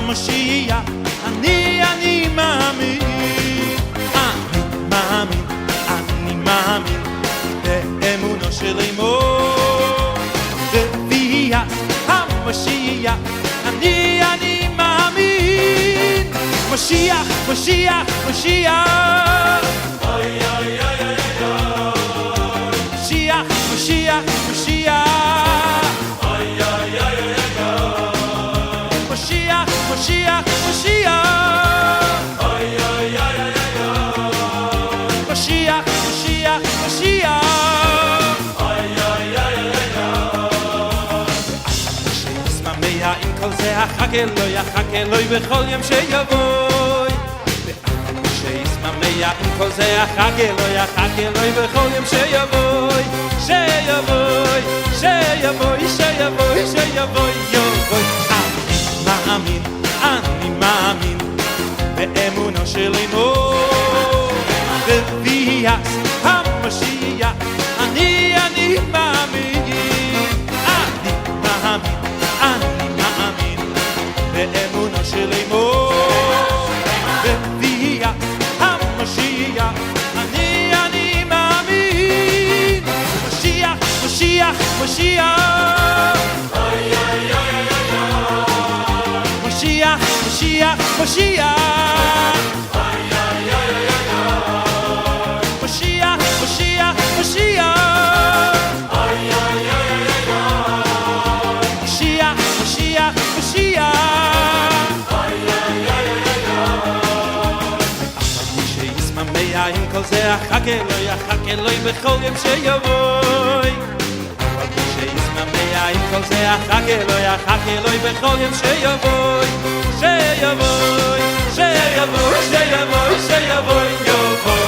המשיח, אני מאמין, אני מאמין באמונו של אמו בביאת המשיח, אני מאמין, משיח, משיח, משיח, אוי אוי אוי אוי אוי, משיח, משיח, משיח, אוי אוי אוי אוי אוי, משיח, משיח, משיח, אוי אוי אוי אוי אוי, משיח, משיח, משיח, אוי אוי אוי אוי, שיסמא עם כל זה החג אלוהי בכל יום שיבוא, שיסמא עם כל זה החג אלוהי בכל יום שיבוא, שיבוא, שיבוא, שיבוא, שיבוא, יבוא. אני מאמין באמונו של אמו בביאת המשיח, אני מאמין, אני מאמין באמונו של אמו בביאת המשיח, אני מאמין, משיח, משיח, משיח, אוי אוי אוי אוי, משיח, משיח, משיח, אוי אוי אוי אוי, משיח, משיח, משיח, אוי אוי אוי אוי, משיח, משיח, משיח, אוי אוי אוי אוי, שיסמא עם כל זה החג אלוהי בכל יום שיבוא, שיסמא עם כל זה החג אלוהי בכל יום שיבוא, שיבוא, שיבוא, שיבוא, שיבוא, יבוא.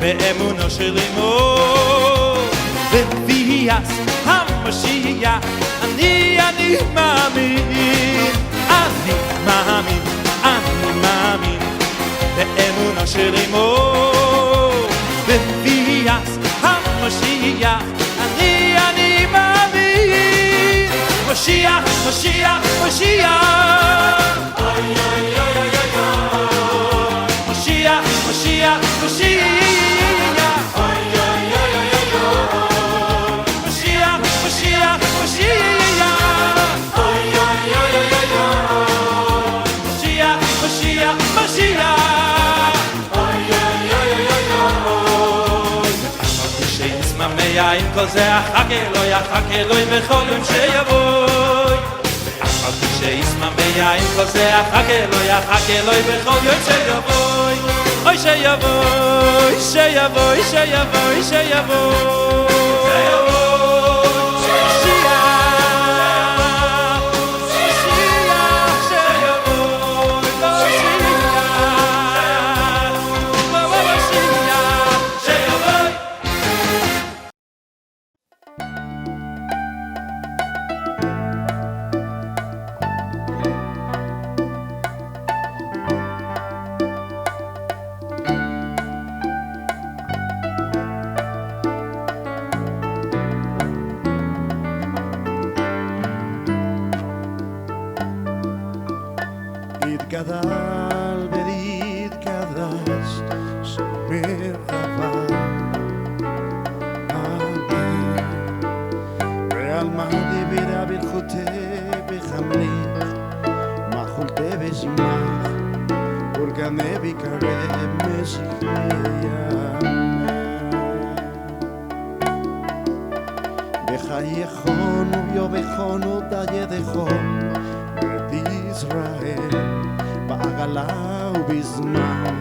באמונו של אמו בביאת המשיח, אני מאמין, אני מאמין, אני מאמין באמונו של אמו בביאת המשיח, אני מאמין, משיח, משיח, משיח, אוי אוי אוי אוי, משיח, משיח, משיח, עם כל זה החג אלוהי בכל יום שיבוא, אמרתי שיסמא עם כל זה החג אלוהי בכל יום שיבוא, אוי שיבוא, שיבוא, שיבוא, שיבוא, גדל והתקדש שמר חבל, אמן. ועל מה דיברה ברכותי בחמליך, מחולתי ושמח, ולגנה בקרב משיחיה, בחייכון וביובכון ובידיכון בית ישראל, בעגלה ובזמן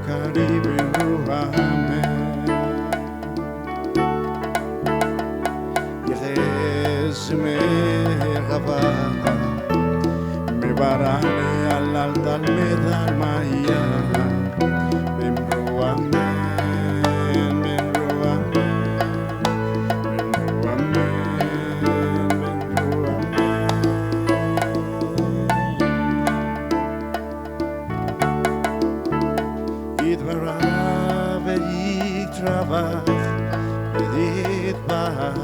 קריבנו, אמן. יחס מרחבה מברנה על dal medal maya Bimru amen Bimru amen Bimru amen Bimru amen Yidvarav v'yiktrabach v'yitbahar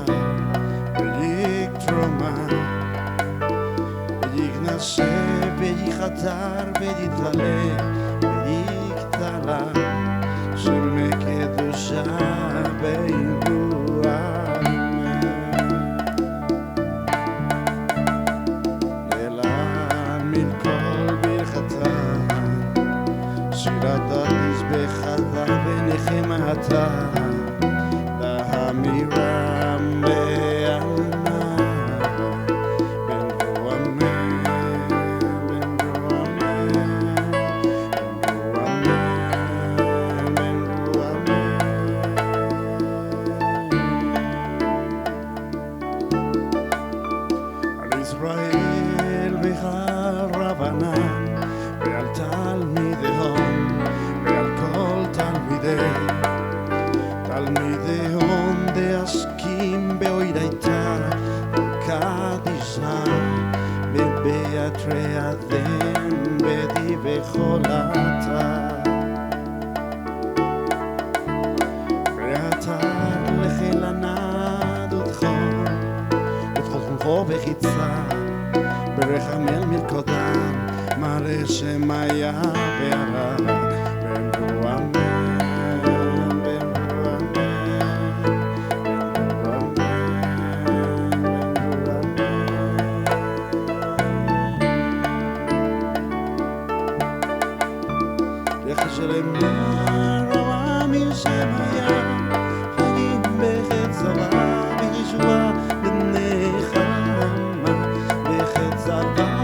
v'yiktroma v'yiknaseh v'yichatar v'yitgale v'yiktala shemeh kedusha b'imru amen Ne'elam min kol birchata שירת מזבחתה ונחמתה להמירם בעלמה בנרו אמן בנרו אמן בנרו אמן בנרו אמן על ישראל ועל רבנן ועל תלמידיהם ועל כל תלמידיהם דעסקים באוידייתא קדישא ובאתרי אדם בדיבי חולתה ואתה לחיל הנד ודחול חונכו בחיצה ברחמל מלכותם מראה שמיה וערה בנרו אמן בנרו אמן בנרו אמן בנרו אמן לחשלם נראה משמיה חיים בחץ זרה בישועה ונחמה בחץ זרה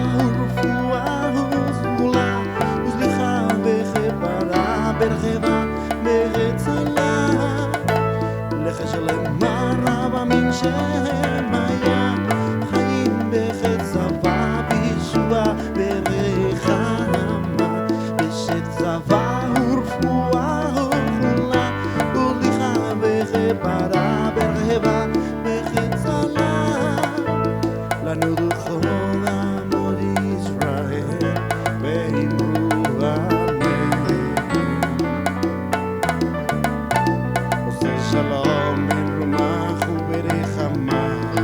ברחבה ברצלה לחשלם מרבה מן שמיה חיים בחץ צבא בישועה ברחמה בשת צבא ורפואה וכולה ולכה בחברה ברחבה בחצלה לנו דוכל עמוד ישראל ואמרו Shalom in Rumach uberichamach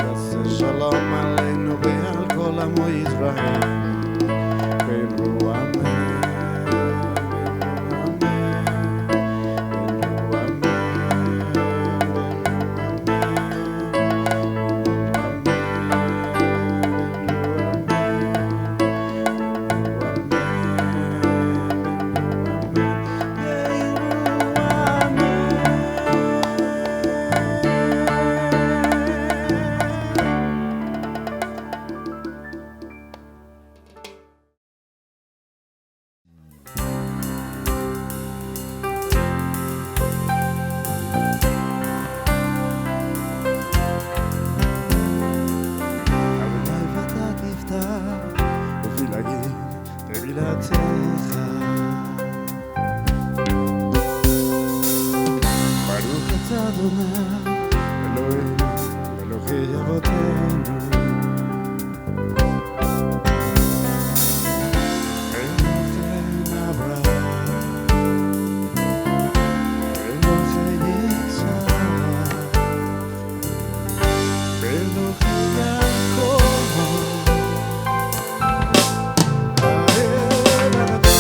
Yaseh shalom aleinu ve'al kol amo Yisrael Bimru amen Bimru Baruch atah Adonai Eloheinu Elohei Avotenu Elohei Avraham Elohei Yitzhak Elohei Yaakov Ha'el Adon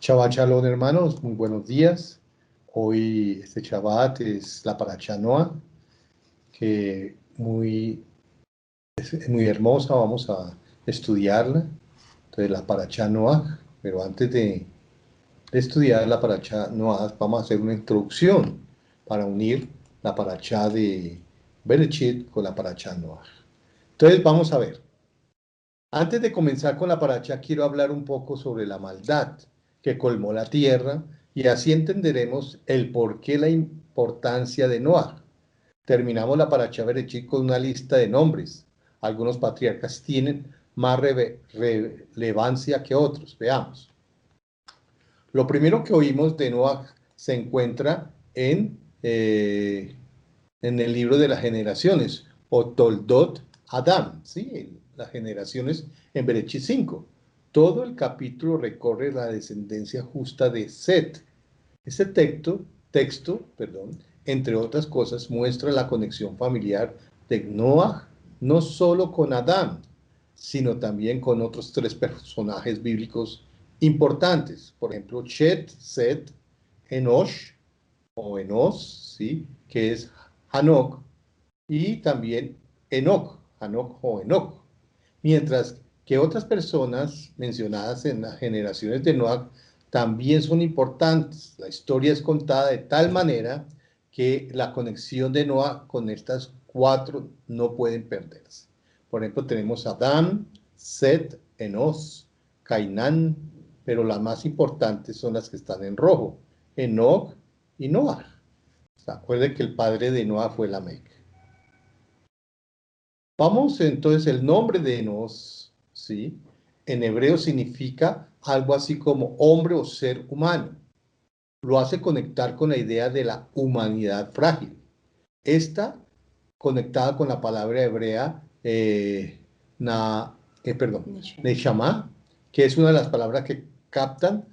Shabbat Shalom, hermanos, muy buenos días. Hoy este Shabbat es la Parashá Noah, que es muy hermosa, vamos a estudiarla. Entonces la Parashá Noah, pero antes de estudiar la Parashá Noah, vamos a hacer una introducción para unir la Parashá de Bereshit con la Parashá Noah. Entonces vamos a ver. Antes de comenzar con la Parashá, quiero hablar un poco sobre la maldad que colmó la tierra y así entenderemos el porqué, la importancia de Noah. Terminamos la Parashá Bereshit con una lista de nombres. Algunos patriarcas tienen más relevancia que otros. Veamos. Lo primero que oímos de Noah se encuentra en el libro de las generaciones, o Toldot Adam, ¿sí? Las generaciones en Bereshit 5. Todo el capítulo recorre la descendencia justa de Set. Ese texto, entre otras cosas, muestra la conexión familiar de Noah, no solo con Adán, sino también con otros tres personajes bíblicos importantes. Por ejemplo, Chet, Set, Enosh, o Enos, ¿sí? Que es Hanok, y también Enoch, Hanok o Enoch. Mientras que otras personas mencionadas en las generaciones de Noah también son importantes. La historia es contada de tal manera que la conexión de Noah con estas cuatro no pueden perderse. Por ejemplo, tenemos Adán, Set, Enos, Cainán, pero las más importantes son las que están en rojo, Enoch y Noah. Acuérdense que el padre de Noah fue Lamec. Vamos entonces, el nombre de Enos, ¿sí? En hebreo significa algo así como hombre o ser humano. lo hace conectar con la idea de la humanidad frágil. Esta conectada con la palabra hebrea Neshama, que es una de las palabras que captan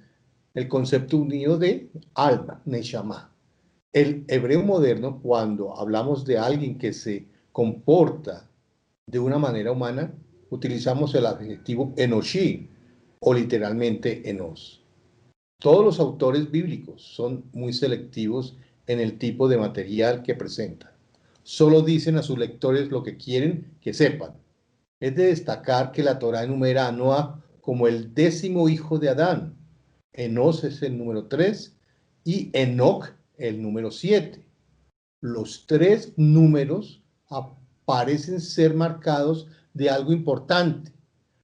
el concepto unido de alma, Neshama. El hebreo moderno, cuando hablamos de alguien que se comporta de una manera humana, utilizamos el adjetivo enoshi o literalmente enos. Todos los autores bíblicos son muy selectivos en el tipo de material que presentan. Solo dicen a sus lectores lo que quieren que sepan. Es de destacar que la Torá enumera a Noa como el 10º hijo de Adán. Enos es el número 3 y Enoc el número 7. Los 3 números parecen ser marcados de algo importante.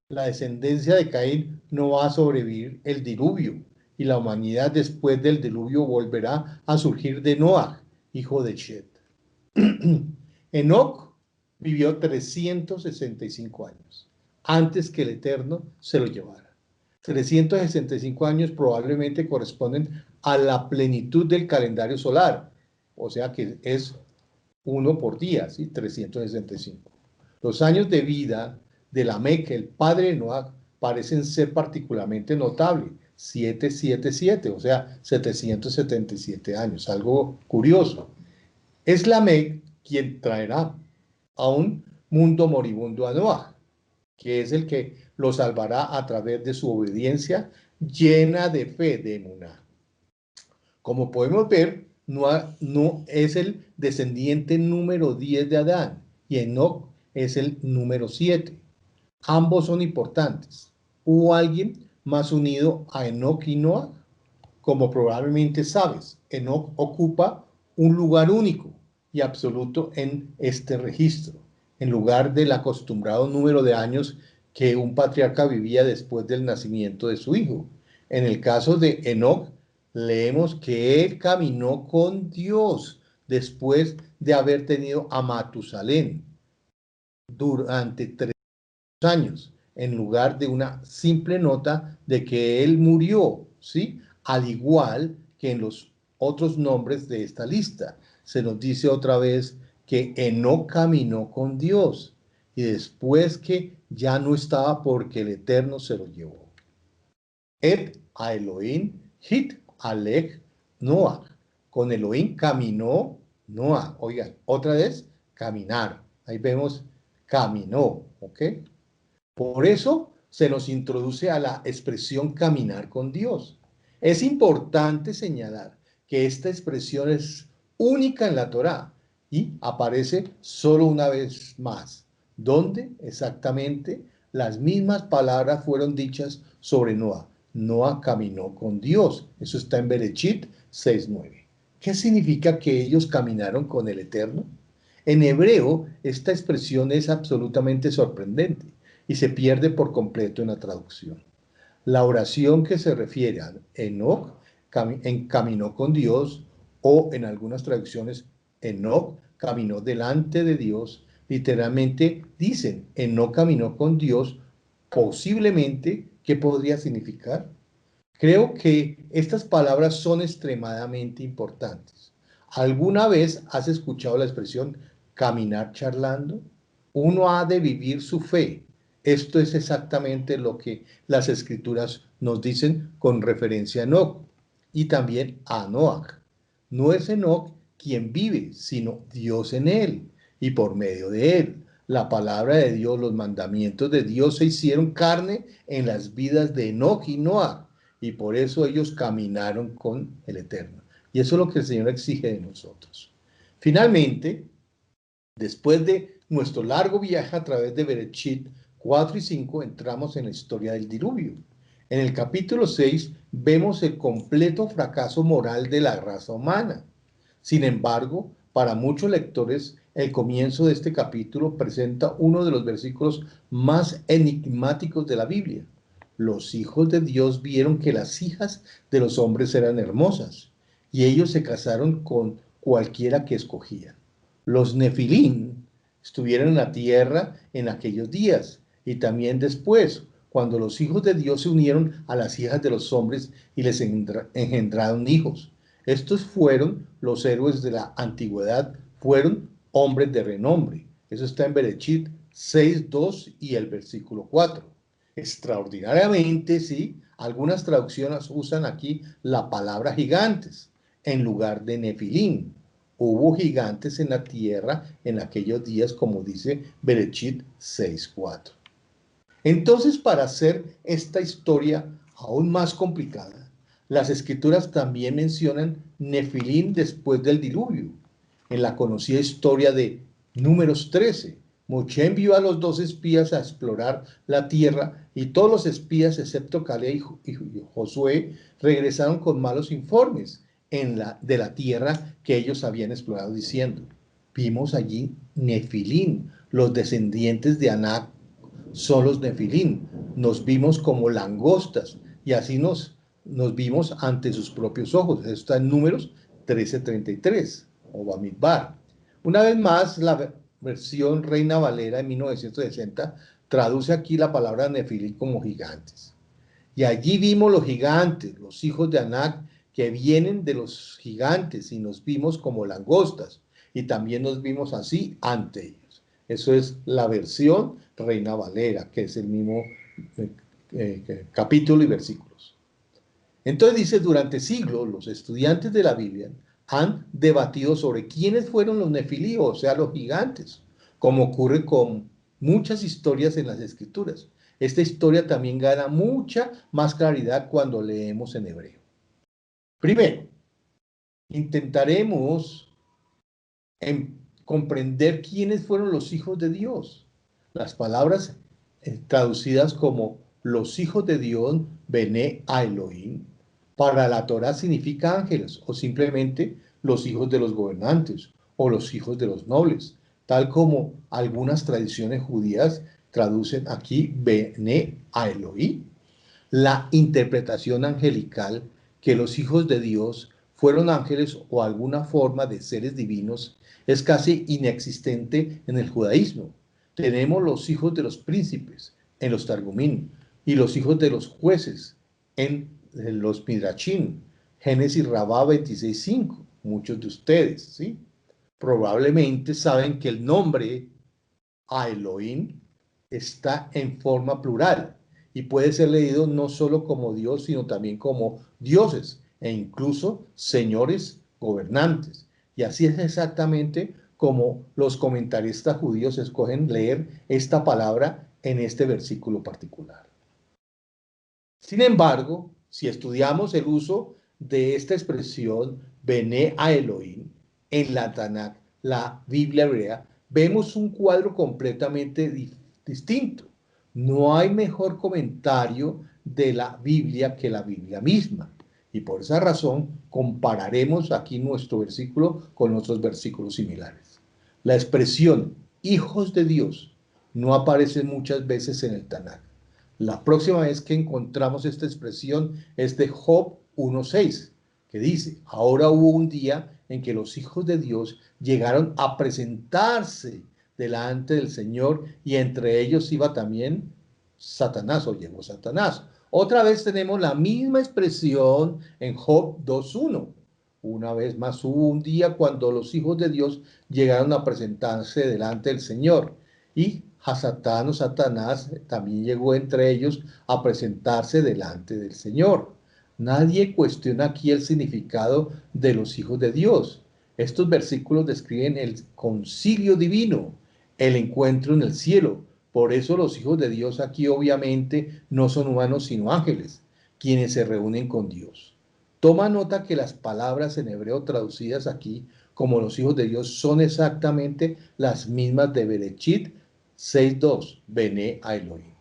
La descendencia de Caín no va a sobrevivir el diluvio, y la humanidad después del diluvio volverá a surgir de Noah, hijo de Shet. Enoc vivió 365 años antes que el Eterno se lo llevara. 365 años probablemente corresponden a la plenitud del calendario solar, o sea que es 1 por día, ¿sí? 365. Los años de vida de Lamec, el padre de Noah, parecen ser particularmente notables. 777, o sea, 777 años, algo curioso. Es Lamec quien traerá a un mundo moribundo a Noah, que es el que lo salvará a través de su obediencia llena de fe, de emuná. Como podemos ver, Noah no es el descendiente número 10 de Adán y Enoc es el número 7. Ambos son importantes. ¿Hubo alguien más unido a Enoc y Noah? Como probablemente sabes, Enoc ocupa un lugar único y absoluto en este registro, en lugar del acostumbrado número de años que un patriarca vivía después del nacimiento de su hijo. En el caso de Enoc, leemos que él caminó con Dios después de haber tenido a Matusalén durante 3 años, en lugar de una simple nota de que él murió, ¿sí? Al igual que en los otros nombres de esta lista. Se nos dice otra vez que Enoc caminó con Dios y después que ya no estaba porque el Eterno se lo llevó. Et a Elohim hit alech Noah. Con Elohim caminó Noah. Oigan, otra vez, caminar. Ahí vemos, caminó, ¿ok? Por eso se nos introduce a la expresión caminar con Dios. Es importante señalar que esta expresión es única en la Torá y aparece solo una vez más, donde exactamente las mismas palabras fueron dichas sobre Noah. Noah caminó con Dios. Eso está en Berechit 6:9. ¿Qué significa que ellos caminaron con el Eterno? En hebreo, esta expresión es absolutamente sorprendente y se pierde por completo en la traducción. La oración que se refiere a Enoc caminó con Dios, o en algunas traducciones, Enoc caminó delante de Dios, literalmente dicen, Enoc caminó con Dios, posiblemente, ¿qué podría significar? Creo que estas palabras son extremadamente importantes. ¿Alguna vez has escuchado la expresión caminar charlando? Uno ha de vivir su fe. Esto es exactamente lo que las escrituras nos dicen con referencia a Enoc y también a Noach. No es Enoc quien vive, sino Dios en él y por medio de él. La palabra de Dios, los mandamientos de Dios se hicieron carne en las vidas de Enoc y Noach, y por eso ellos caminaron con el Eterno. Y eso es lo que el Señor exige de nosotros. Finalmente, después de nuestro largo viaje a través de Berechit 4 y 5, entramos en la historia del diluvio. En el capítulo 6 vemos el completo fracaso moral de la raza humana. Sin embargo, para muchos lectores, el comienzo de este capítulo presenta uno de los versículos más enigmáticos de la Biblia. Los hijos de Dios vieron que las hijas de los hombres eran hermosas, y ellos se casaron con cualquiera que escogían. Los Nefilín estuvieron en la tierra en aquellos días, y también después, cuando los hijos de Dios se unieron a las hijas de los hombres y les engendraron hijos. Estos fueron los héroes de la antigüedad, fueron hombres de renombre. Eso está en Berechit 6:2 y el versículo 4. Extraordinariamente, sí, algunas traducciones usan aquí la palabra gigantes en lugar de nefilim. Hubo gigantes en la tierra en aquellos días, como dice Berechit 6:4. Entonces, para hacer esta historia aún más complicada, las escrituras también mencionan nefilim después del diluvio. En la conocida historia de Números 13, Moshe envió a los 2 espías a explorar la tierra y todos los espías, excepto Caleb y Josué, regresaron con malos informes de la tierra que ellos habían explorado, diciendo: vimos allí nefilim, los descendientes de Anak son los nefilim, nos vimos como langostas y así nos vimos ante sus propios ojos. Eso está en Números 13:33 o Bamidbar. Una vez más, la versión Reina Valera de 1960 traduce aquí la palabra nefilim como gigantes. Y allí vimos los gigantes, los hijos de Anak, que vienen de los gigantes, y nos vimos como langostas, y también nos vimos así ante ellos. Eso es la versión Reina Valera, que es el mismo capítulo y versículos. Entonces dice: durante siglos los estudiantes de la Biblia han debatido sobre quiénes fueron los nefilim, o sea, los gigantes, como ocurre con muchas historias en las Escrituras. Esta historia también gana mucha más claridad cuando leemos en hebreo. Primero, intentaremos comprender quiénes fueron los hijos de Dios. Las palabras traducidas como los hijos de Dios, Bené a Elohim, para la Torá significa ángeles, o simplemente los hijos de los gobernantes, o los hijos de los nobles, tal como algunas tradiciones judías traducen aquí Bené a Elohim. La interpretación angelical, que los hijos de Dios fueron ángeles o alguna forma de seres divinos, es casi inexistente en el judaísmo. Tenemos los hijos de los príncipes en los Targumim y los hijos de los jueces en los Midrashim. Génesis Rabá 26:5. Muchos de ustedes, ¿sí?, probablemente saben que el nombre a Elohim está en forma plural y puede ser leído no solo como Dios, sino también como dioses e incluso señores gobernantes. Y así es exactamente como los comentaristas judíos escogen leer esta palabra en este versículo particular. Sin embargo, si estudiamos el uso de esta expresión Bené a Elohim en la Tanakh, la Biblia hebrea, vemos un cuadro completamente distinto. No hay mejor comentario de la Biblia que la Biblia misma. Y por esa razón compararemos aquí nuestro versículo con otros versículos similares. La expresión hijos de Dios no aparece muchas veces en el Tanakh. La próxima vez que encontramos esta expresión es de Job 1:6, que dice: ahora hubo un día en que los hijos de Dios llegaron a presentarse delante del Señor, y entre ellos iba también Satanás, o llegó Satanás. Otra vez tenemos la misma expresión en Job 2:1. Una vez más hubo un día cuando los hijos de Dios llegaron a presentarse delante del Señor, y Hasatán o Satanás también llegó entre ellos a presentarse delante del Señor. Nadie cuestiona aquí el significado de los hijos de Dios. Estos versículos describen el concilio divino, el encuentro en el cielo. Por eso los hijos de Dios aquí obviamente no son humanos sino ángeles, quienes se reúnen con Dios. Toma nota que las palabras en hebreo traducidas aquí como los hijos de Dios son exactamente las mismas de Berechit 6:2, Bené a Elohim.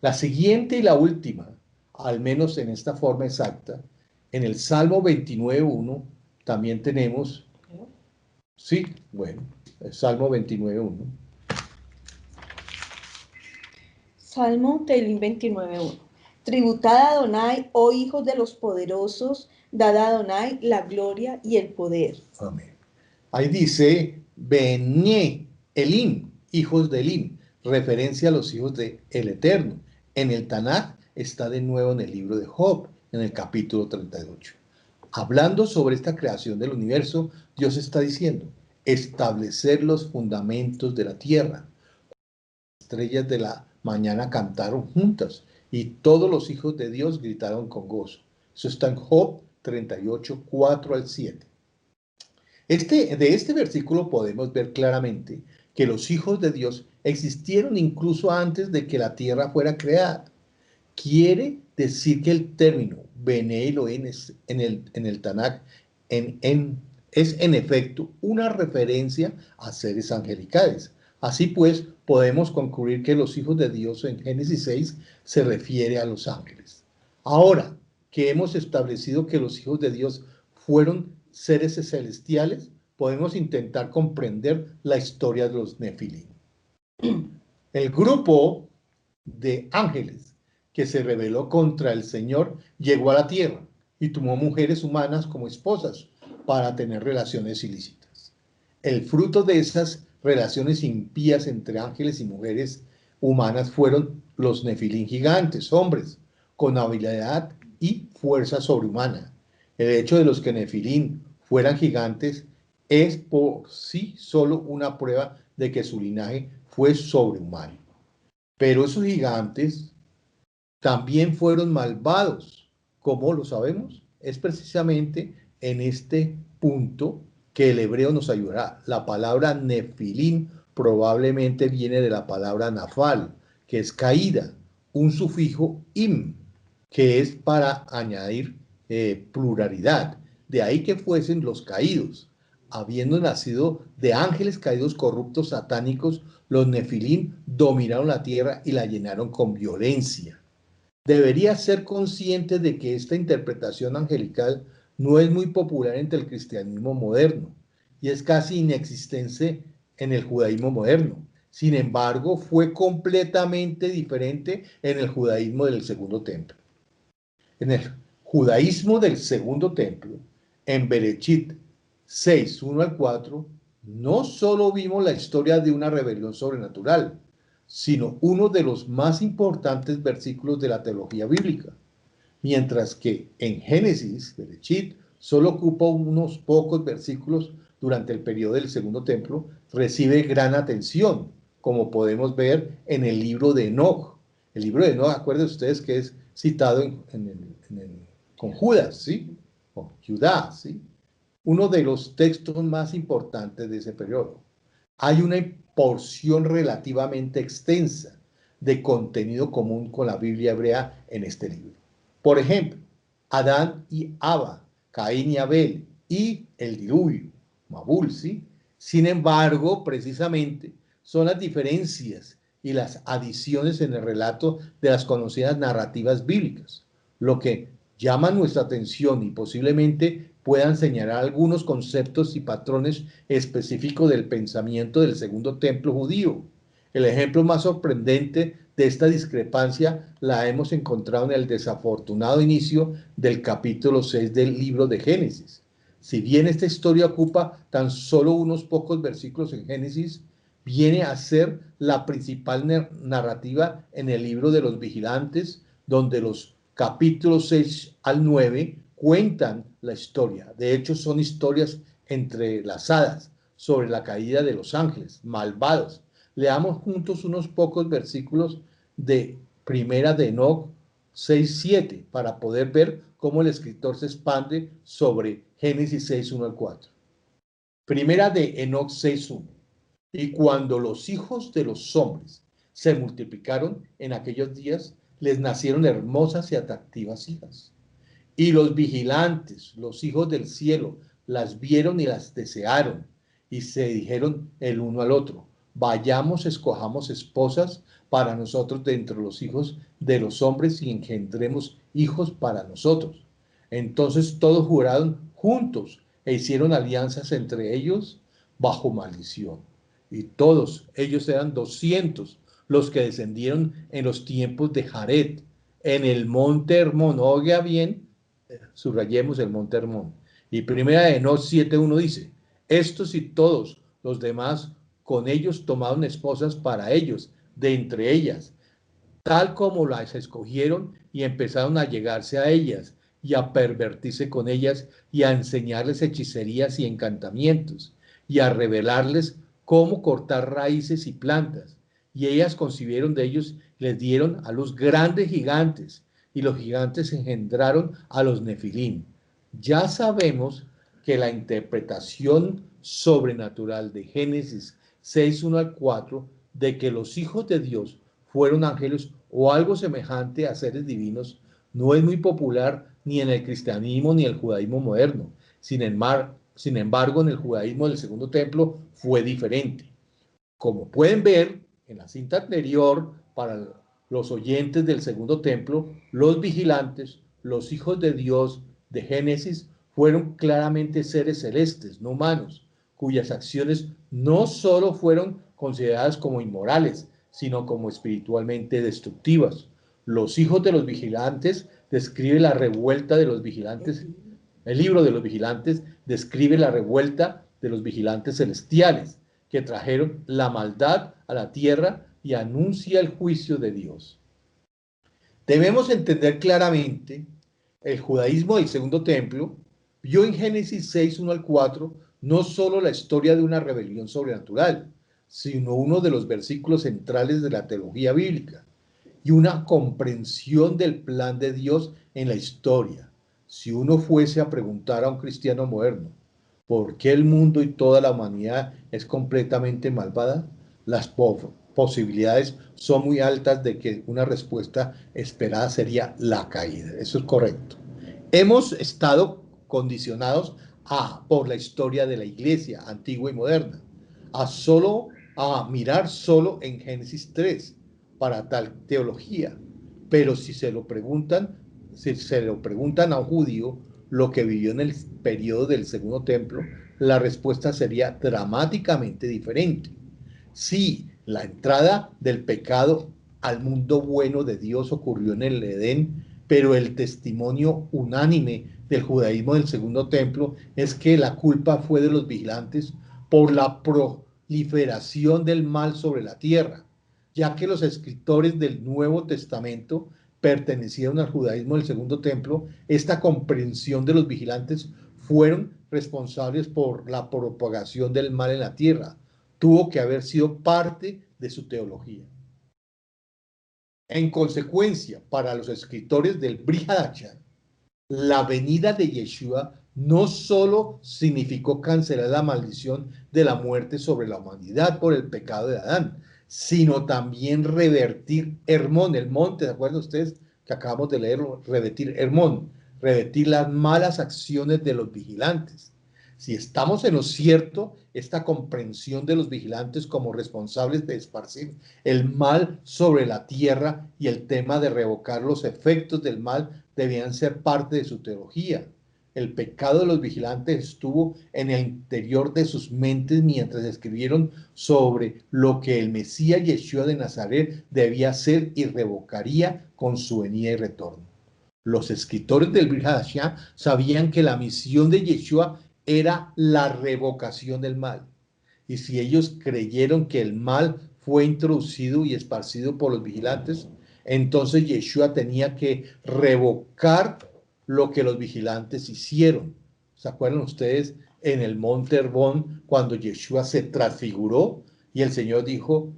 La siguiente y la última, al menos en esta forma exacta, en el Salmo 29:1 también tenemos, sí, bueno, el Salmo 29:1. Salmo Tehilim 29:1. Tributad a Adonai, oh hijos de los poderosos, dad a Adonai la gloria y el poder. Amén. Ahí dice Bené Elim, hijos de Elim, referencia a los hijos del Eterno. en el Tanaj está de nuevo en el libro de Job, en el capítulo 38. Hablando sobre esta creación del universo, Dios está diciendo, establecer los fundamentos de la tierra. Las estrellas de la mañana cantaron juntas y todos los hijos de Dios gritaron con gozo. Eso está en Job 38, 4 al 7. De este versículo podemos ver claramente que los hijos de Dios existieron incluso antes de que la tierra fuera creada. Quiere decir que el término Bene Elohim en el Tanaj es en efecto una referencia a seres angelicales. Así pues, podemos concluir que los hijos de Dios en Génesis 6 se refiere a los ángeles. Ahora que hemos establecido que los hijos de Dios fueron seres celestiales, podemos intentar comprender la historia de los Nefilim. El grupo de ángeles que se rebeló contra el Señor llegó a la tierra y tomó mujeres humanas como esposas para tener relaciones ilícitas. El fruto de esas relaciones impías entre ángeles y mujeres humanas fueron los Nefilim gigantes, hombres con habilidad y fuerza sobrehumana. El hecho de los que Nefilim fueran gigantes es por sí solo una prueba de que su linaje fue sobrehumano. Pero esos gigantes también fueron malvados. ¿Cómo lo sabemos? Es precisamente en este punto que el hebreo nos ayudará. La palabra Nefilim probablemente viene de la palabra Nafal, que es caída, un sufijo im, que es para añadir pluralidad. De ahí que fuesen los caídos. Habiendo nacido de ángeles caídos corruptos satánicos, los Nefilim dominaron la tierra y la llenaron con violencia. Debería ser consciente de que esta interpretación angelical no es muy popular entre el cristianismo moderno y es casi inexistente en el judaísmo moderno. Sin embargo, fue completamente diferente en el judaísmo del Segundo Templo. En el judaísmo del Segundo Templo, en Berechit 6, 1 al 4, no solo vimos la historia de una rebelión sobrenatural, sino uno de los más importantes versículos de la teología bíblica, mientras que en Génesis, Berechit, solo ocupa unos pocos versículos durante el periodo del Segundo Templo, recibe gran atención, como podemos ver en el libro de Enoch. El libro de Enoch, acuérdense ustedes que es citado con Judas, ¿sí? Con Judá, ¿sí? Uno de los textos más importantes de ese periodo. Hay una porción relativamente extensa de contenido común con la Biblia hebrea en este libro. Por ejemplo, Adán y Abba, Caín y Abel y el diluvio, Mabul, ¿sí? Sin embargo, precisamente son las diferencias y las adiciones en el relato de las conocidas narrativas bíblicas, lo que llama nuestra atención y posiblemente puedan señalar algunos conceptos y patrones específicos del pensamiento del Segundo Templo judío. El ejemplo más sorprendente de esta discrepancia la hemos encontrado en el desafortunado inicio del capítulo 6 del libro de Génesis. Si bien esta historia ocupa tan solo unos pocos versículos en Génesis, viene a ser la principal narrativa en el libro de los vigilantes, donde los capítulos 6 al 9 cuentan la historia. De hecho, son historias entrelazadas sobre la caída de los ángeles malvados. Leamos juntos unos pocos versículos de Primera de Enoch 6:7 para poder ver cómo el escritor se expande sobre Génesis 6:1 al 4. Primera de Enoch 6:1. Y cuando los hijos de los hombres se multiplicaron en aquellos días, les nacieron hermosas y atractivas hijas. Y los vigilantes, los hijos del cielo, las vieron y las desearon, y se dijeron el uno al otro, vayamos, escojamos esposas para nosotros de entre los hijos de los hombres y engendremos hijos para nosotros. Entonces todos juraron juntos e hicieron alianzas entre ellos bajo maldición. Y todos ellos eran 200 los que descendieron en los tiempos de Jared, en el monte Hermón. Oiga bien, subrayemos el monte Hermón. Y Primera de Enoch 7:1 dice, estos y todos los demás con ellos tomaron esposas para ellos, de entre ellas tal como las escogieron y empezaron a llegarse a ellas y a pervertirse con ellas y a enseñarles hechicerías y encantamientos y a revelarles cómo cortar raíces y plantas. Y ellas concibieron de ellos, les dieron a los grandes gigantes y los gigantes engendraron a los nefilim. Ya sabemos que la interpretación sobrenatural de Génesis 6:1 al 4 de que los hijos de Dios fueron ángeles o algo semejante a seres divinos no es muy popular ni en el cristianismo ni en el judaísmo moderno. Sin embargo, en el judaísmo del Segundo Templo fue diferente. Como pueden ver en la cinta anterior, para los oyentes del Segundo Templo, los vigilantes, los hijos de Dios de Génesis, fueron claramente seres celestes, no humanos, cuyas acciones no solo fueron consideradas como inmorales, sino como espiritualmente destructivas. Los hijos de los vigilantes describe la revuelta de los vigilantes. El libro de los vigilantes describe la revuelta de los vigilantes celestiales que trajeron la maldad a la tierra y anuncia el juicio de Dios. Debemos entender claramente el judaísmo del Segundo Templo vio en Génesis 6:1 al 4 no solo la historia de una rebelión sobrenatural, sino uno de los versículos centrales de la teología bíblica y una comprensión del plan de Dios en la historia. Si uno fuese a preguntar a un cristiano moderno, ¿por qué el mundo y toda la humanidad es completamente malvada? Las posibilidades son muy altas de que una respuesta esperada sería la caída. Eso es correcto. Hemos estado condicionados por la historia de la iglesia antigua y moderna, a mirar solo en Génesis 3 para tal teología. Pero si se lo preguntan a un judío lo que vivió en el periodo del Segundo Templo, la respuesta sería dramáticamente diferente. Sí, la entrada del pecado al mundo bueno de Dios ocurrió en el Edén, pero el testimonio unánime del judaísmo del Segundo Templo es que la culpa fue de los vigilantes por la proliferación del mal sobre la tierra, ya que los escritores del Nuevo Testamento pertenecieron al judaísmo del Segundo Templo. Esta comprensión de los vigilantes fueron responsables por la propagación del mal en la tierra. Tuvo que haber sido parte de su teología. En consecuencia, para los escritores del Brit Hadashah, la venida de Yeshua no solo significó cancelar la maldición de la muerte sobre la humanidad por el pecado de Adán, sino también revertir Hermón, el monte, ¿se acuerdan ustedes que acabamos de leer? Revertir Hermón, revertir las malas acciones de los vigilantes. Si estamos en lo cierto, esta comprensión de los vigilantes como responsables de esparcir el mal sobre la tierra y el tema de revocar los efectos del mal debían ser parte de su teología. El pecado de los vigilantes estuvo en el interior de sus mentes mientras escribieron sobre lo que el Mesías Yeshua de Nazaret debía hacer y revocaría con su venida y retorno. Los escritores del Brit Hadashah sabían que la misión de Yeshua era la revocación del mal. Y si ellos creyeron que el mal fue introducido y esparcido por los vigilantes, entonces Yeshua tenía que revocar lo que los vigilantes hicieron. ¿Se acuerdan ustedes en el monte Hermón cuando Yeshua se transfiguró y el Señor dijo: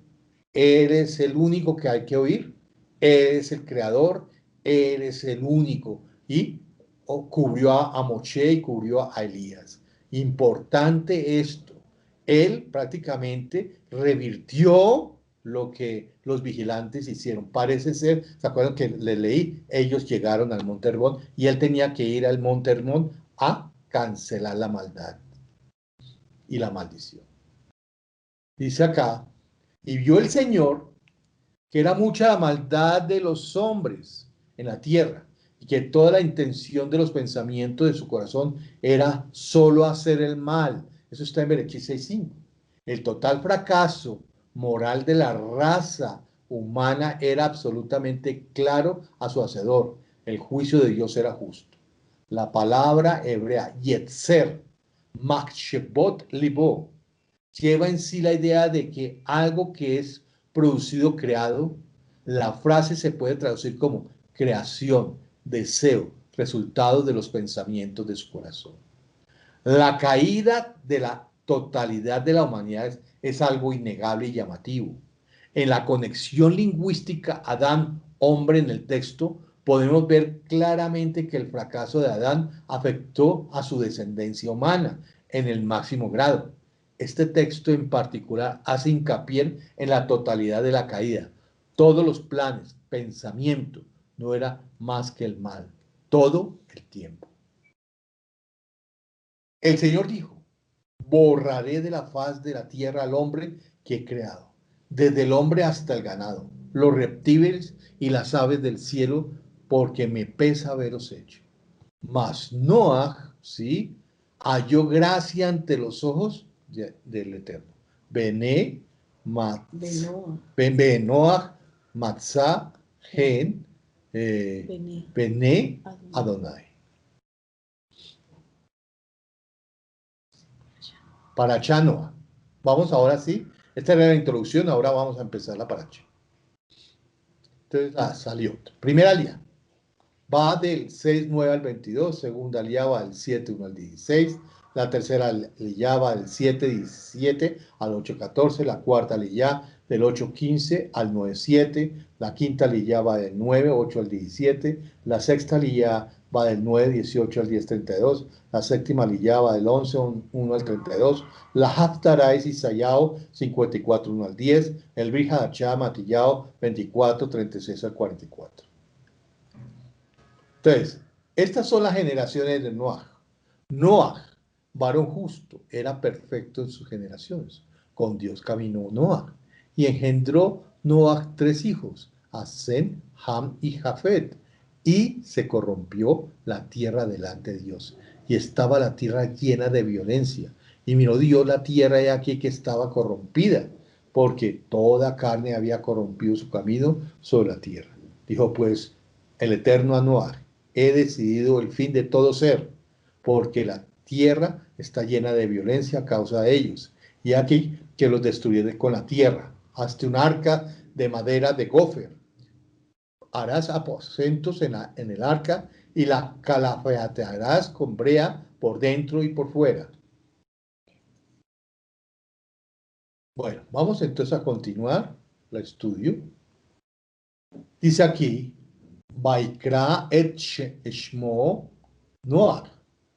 eres el único que hay que oír, eres el creador, eres el único? Y cubrió a Moshe y cubrió a Elías. Importante esto. Él prácticamente revirtió lo que los vigilantes hicieron. Parece ser, ¿se acuerdan que les leí? Ellos llegaron al monte Hermón y él tenía que ir al monte Hermón a cancelar la maldad y la maldición. Dice acá: y vio el Señor que era mucha la maldad de los hombres en la tierra, y que toda la intención de los pensamientos de su corazón era solo hacer el mal. Eso está en Bereshit 6:5. El total fracaso moral de la raza humana era absolutamente claro a su hacedor. El juicio de Dios era justo. La palabra hebrea yetzer, machshebot libo, lleva en sí la idea de que algo que es producido, creado, La frase se puede traducir como creación, deseo, resultado de los pensamientos de su corazón. La caída de la totalidad de la humanidad es algo innegable y llamativo. En la conexión lingüística Adán-hombre en el texto, podemos ver claramente que el fracaso de Adán afectó a su descendencia humana en el máximo grado. Este texto en particular hace hincapié en la totalidad de la caída. Todos los planes, pensamientos, no era más que el mal, todo el tiempo. El Señor dijo: borraré de la faz de la tierra al hombre que he creado, desde el hombre hasta el ganado, los reptiles y las aves del cielo, porque me pesa haberos hecho. Mas Noah, ¿sí?, halló gracia ante los ojos del Eterno. Benoah, Matzah, Gen, Bene, Adonai. Parashá Noah. Vamos ahora sí. Esta era la introducción, ahora vamos a empezar la parashá. Entonces, salió. Primera alía va del 6:9 al 22, segunda alía va del 7:1 al 16, la tercera aliyá va del 7:17 al 8:14, la cuarta aliyá del 8:15 al 9:7, la quinta aliyá va del 9:8 al 17, la sexta aliyá va del 9:18 al 10:32, la séptima aliyá va del 11:1 al 32, la Haftarah es Isayao 54:1 al 10, el Brit Hadashah Matillao 24:36 al 44. Entonces, estas son las generaciones de Noah. Noah, varón justo, era perfecto en sus generaciones. Con Dios caminó Noah y engendró Noah 3 hijos, a Sem, Ham y Jafet. Y se corrompió la tierra delante de Dios. Y estaba la tierra llena de violencia. Y miró Dios la tierra y aquí que estaba corrompida, porque toda carne había corrompido su camino sobre la tierra. Dijo pues el Eterno a Noah: he decidido el fin de todo ser, porque la tierra está llena de violencia a causa de ellos. Y aquí que los destruyiré con la tierra. Hazte un arca de madera de gofer. Harás aposentos en el arca y la calafetearás con brea por dentro y por fuera. Bueno, vamos entonces a continuar el estudio. Dice aquí: Vaikra et shmo Noah,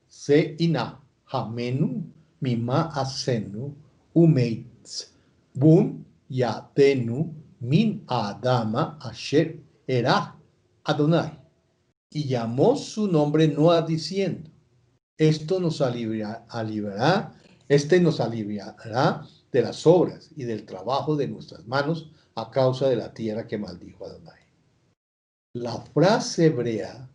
se ina hamenu mima asenu umeitz bun yatenu min adama asher erah Adonai. Y llamó su nombre Noah diciendo: este nos aliviará de las obras y del trabajo de nuestras manos a causa de la tierra que maldijo Adonai. La frase hebrea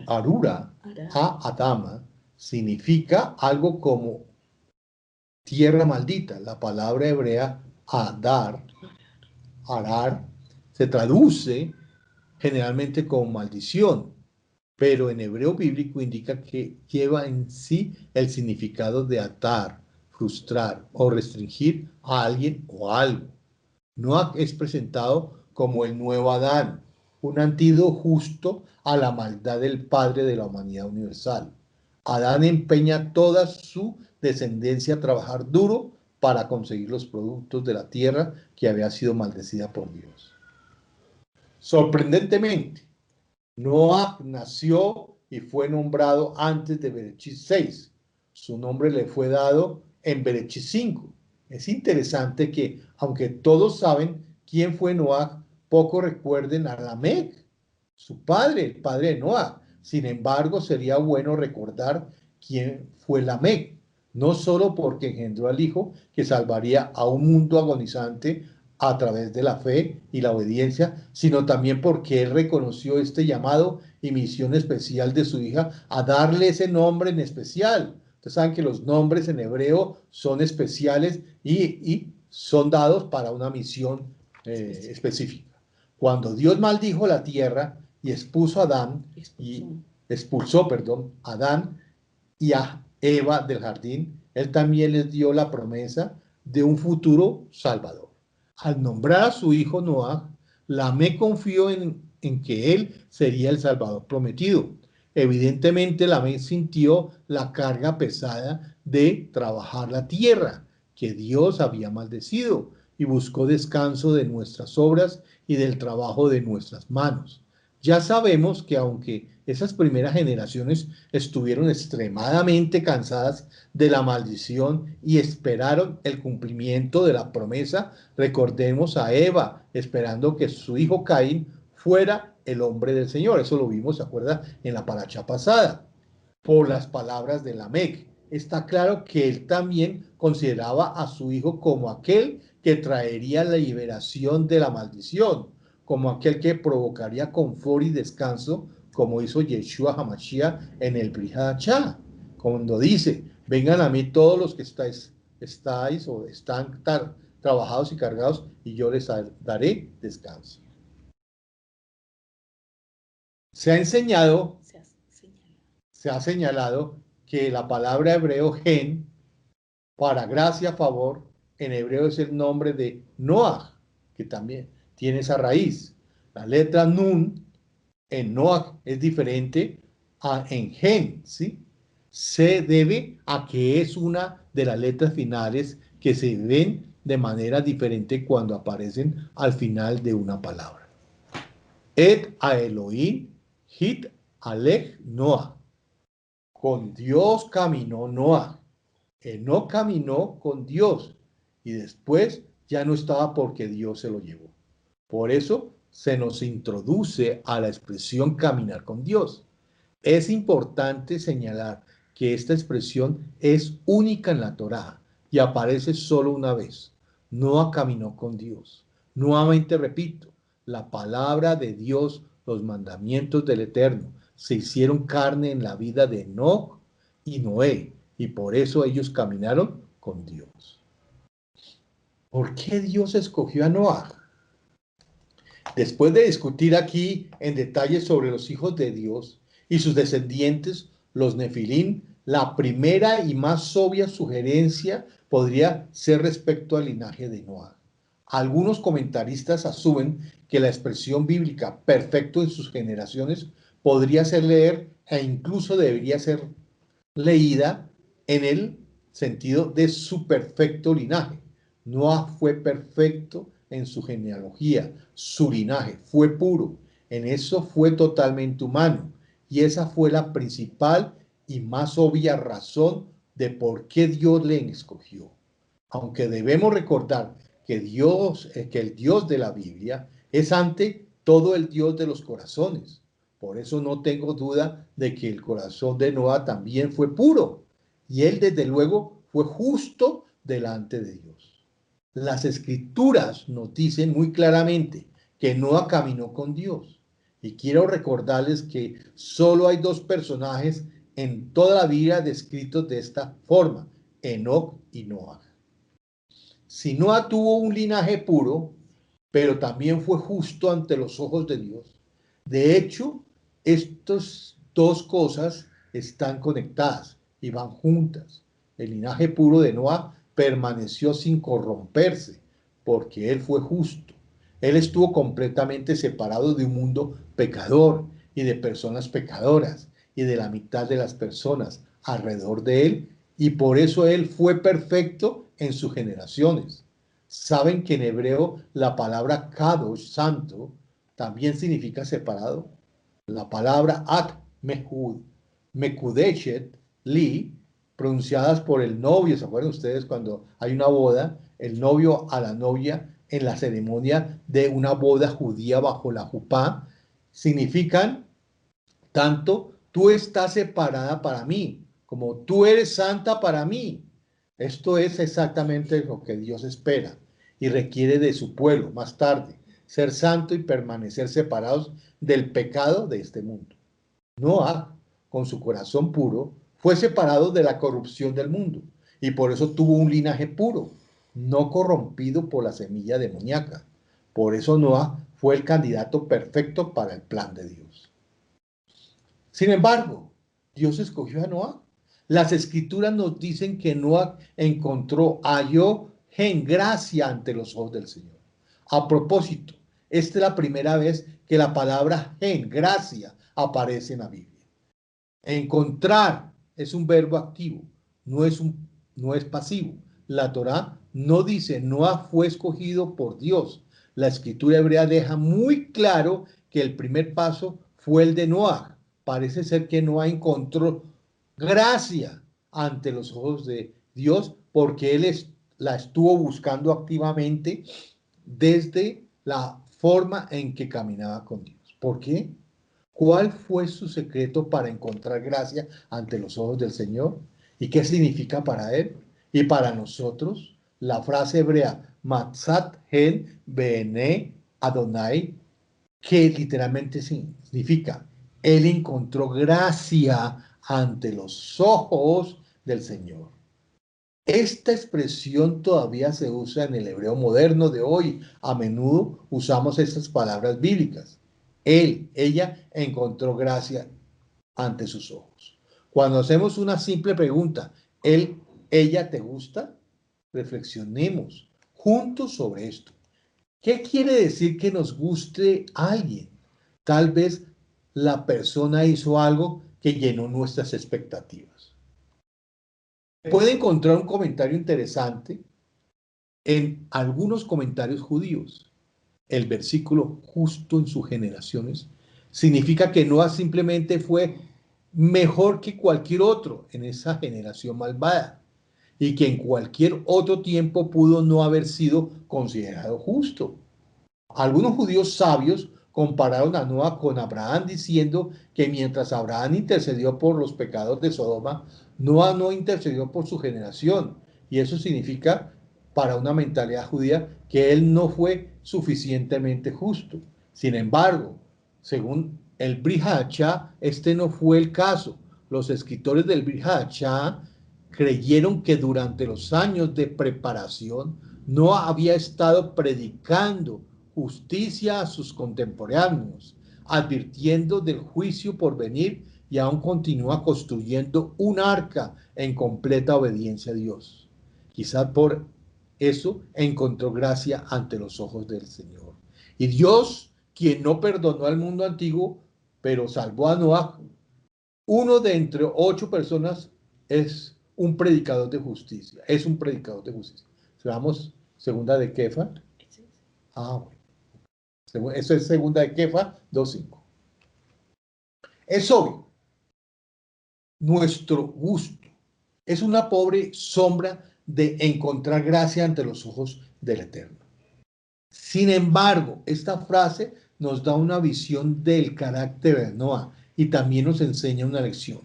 Arura a Adama significa algo como tierra maldita. La palabra hebrea Adar, Arar, se traduce generalmente como maldición, pero en hebreo bíblico indica que lleva en sí el significado de atar, frustrar o restringir a alguien o algo. Noah es presentado como el nuevo Adán, un antídoto justo a la maldad del Padre de la humanidad universal. Adán empeña toda su descendencia a trabajar duro para conseguir los productos de la tierra que había sido maldecida por Dios. Sorprendentemente, Noah nació y fue nombrado antes de Bereshit 6. Su nombre le fue dado en Bereshit 5. Es interesante que, aunque todos saben quién fue Noah, pocos recuerden a Lamec, su padre, el padre de Noah. Sin embargo, sería bueno recordar quién fue Lamec, no solo porque engendró al hijo que salvaría a un mundo agonizante a través de la fe y la obediencia, sino también porque él reconoció este llamado y misión especial de su hija a darle ese nombre en especial. Ustedes saben que los nombres en hebreo son especiales y son dados para una misión específica. Cuando Dios maldijo la tierra y expulsó a Adán y a Eva del jardín, él también les dio la promesa de un futuro salvador. Al nombrar a su hijo Noah, Lamec confió en que él sería el Salvador prometido. Evidentemente, Lamec sintió la carga pesada de trabajar la tierra que Dios había maldecido y buscó descanso de nuestras obras y del trabajo de nuestras manos. Ya sabemos que aunque esas primeras generaciones estuvieron extremadamente cansadas de la maldición y esperaron el cumplimiento de la promesa, recordemos a Eva esperando que su hijo Caín fuera el hombre del Señor. Eso lo vimos, ¿se acuerda? En la paracha pasada. Por las palabras de Lamec. Está claro que él también consideraba a su hijo como aquel que traería la liberación de la maldición, como aquel que provocaría confort y descanso, como hizo Yeshua HaMashiach en el Brit Hadashah, cuando dice, vengan a mí todos los que estáis o están trabajados y cargados, y yo les daré descanso. Se ha señalado que la palabra hebreo gen, para gracia, favor, en hebreo es el nombre de Noah, que también tiene esa raíz. La letra nun en Noah es diferente a en gen, ¿sí? Se debe a que es una de las letras finales que se ven de manera diferente cuando aparecen al final de una palabra. Et a Elohim hit alech Noah. Con Dios caminó Noah. No caminó con Dios y después ya no estaba porque Dios se lo llevó. Por eso se nos introduce a la expresión caminar con Dios. Es importante señalar que esta expresión es única en la Torá y aparece solo una vez. Noah caminó con Dios. Nuevamente repito, la palabra de Dios, los mandamientos del Eterno, se hicieron carne en la vida de Enoc y Noé, y por eso ellos caminaron con Dios. ¿Por qué Dios escogió a Noah? Después de discutir aquí en detalle sobre los hijos de Dios y sus descendientes, los Nefilim, la primera y más obvia sugerencia podría ser respecto al linaje de Noah. Algunos comentaristas asumen que la expresión bíblica perfecto en sus generaciones podría ser leer e incluso debería ser leída en el sentido de su perfecto linaje. Noah fue perfecto en su genealogía, su linaje fue puro, en eso fue totalmente humano, y esa fue la principal y más obvia razón de por qué Dios le escogió. Aunque debemos recordar que el Dios de la Biblia es ante todo el Dios de los corazones. Por eso no tengo duda de que el corazón de Noah también fue puro, y él desde luego fue justo delante de Dios. Las escrituras nos dicen muy claramente que Noah caminó con Dios. Y quiero recordarles que solo hay dos personajes en toda la Biblia descritos de esta forma, Enoc y Noah. Si Noah tuvo un linaje puro, pero también fue justo ante los ojos de Dios. De hecho, estas dos cosas están conectadas y van juntas. El linaje puro de Noah permaneció sin corromperse, porque él fue justo. Él estuvo completamente separado de un mundo pecador y de personas pecadoras y de la mitad de las personas alrededor de él, y por eso él fue perfecto en sus generaciones. ¿Saben que en hebreo la palabra kadosh, santo, también significa separado? La palabra at mekudeshet li, pronunciadas por el novio, ¿se acuerdan ustedes cuando hay una boda? El novio a la novia en la ceremonia de una boda judía bajo la jupá, significan tanto tú estás separada para mí, como tú eres santa para mí. Esto es exactamente lo que Dios espera y requiere de su pueblo más tarde, ser santo y permanecer separados del pecado de este mundo. Noah, con su corazón puro, fue separado de la corrupción del mundo y por eso tuvo un linaje puro, no corrompido por la semilla demoníaca. Por eso Noah fue el candidato perfecto para el plan de Dios. Sin embargo, Dios escogió a Noah. Las escrituras nos dicen que Noah halló en gracia ante los ojos del Señor. A propósito, Esta es la primera vez que la palabra gen, gracia, aparece en la Biblia. Encontrar es un verbo activo, no es pasivo. La Torá no dice Noah fue escogido por Dios. La escritura hebrea deja muy claro que el primer paso fue el de Noah. Parece ser que Noah encontró gracia ante los ojos de Dios porque la estuvo buscando activamente desde la forma en que caminaba con Dios. ¿Por qué? ¿Cuál fue su secreto para encontrar gracia ante los ojos del Señor? ¿Y qué significa para él? Y para nosotros, la frase hebrea, Matzat Hen Bene Adonai, que literalmente significa, él encontró gracia ante los ojos del Señor. Esta expresión todavía se usa en el hebreo moderno de hoy. A menudo usamos estas palabras bíblicas. Ella encontró gracia ante sus ojos. Cuando hacemos una simple pregunta, ella te gusta, reflexionemos juntos sobre esto. ¿Qué quiere decir que nos guste a alguien? Tal vez la persona hizo algo que llenó nuestras expectativas. Puede encontrar un comentario interesante en algunos comentarios judíos. El versículo justo en sus generaciones significa que Noah simplemente fue mejor que cualquier otro en esa generación malvada y que en cualquier otro tiempo pudo no haber sido considerado justo. Algunos judíos sabios compararon a Noah con Abraham diciendo que mientras Abraham intercedió por los pecados de Sodoma, Noah no intercedió por su generación. Y eso significa, para una mentalidad judía, que él no fue suficientemente justo. Sin embargo, según el Brit Hadashah, este no fue el caso. Los escritores del Brit Hadashah creyeron que durante los años de preparación Noah había estado predicando justicia a sus contemporáneos, advirtiendo del juicio por venir y aún continúa construyendo un arca en completa obediencia a Dios. Quizás por eso encontró gracia ante los ojos del Señor. Y Dios, quien no perdonó al mundo antiguo, pero salvó a Noah, uno de entre 8 personas, es un predicador de justicia. Es un predicador de justicia. Veamos segunda de Kefa. Bueno. Eso es segunda de Kefa 2:5. Es obvio. Nuestro gusto es una pobre sombra de encontrar gracia ante los ojos del Eterno. Sin embargo, esta frase nos da una visión del carácter de Noah y también nos enseña una lección.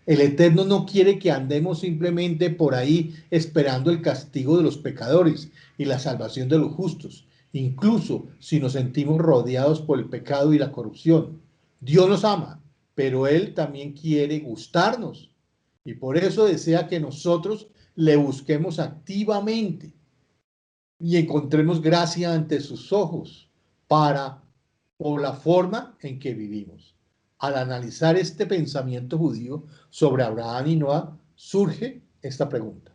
El Eterno no quiere que andemos simplemente por ahí esperando el castigo de los pecadores y la salvación de los justos, incluso si nos sentimos rodeados por el pecado y la corrupción. Dios nos ama, pero Él también quiere gustarnos y por eso desea que nosotros le busquemos activamente y encontremos gracia ante sus ojos por la forma en que vivimos. Al analizar este pensamiento judío sobre Abraham y Noah, surge esta pregunta.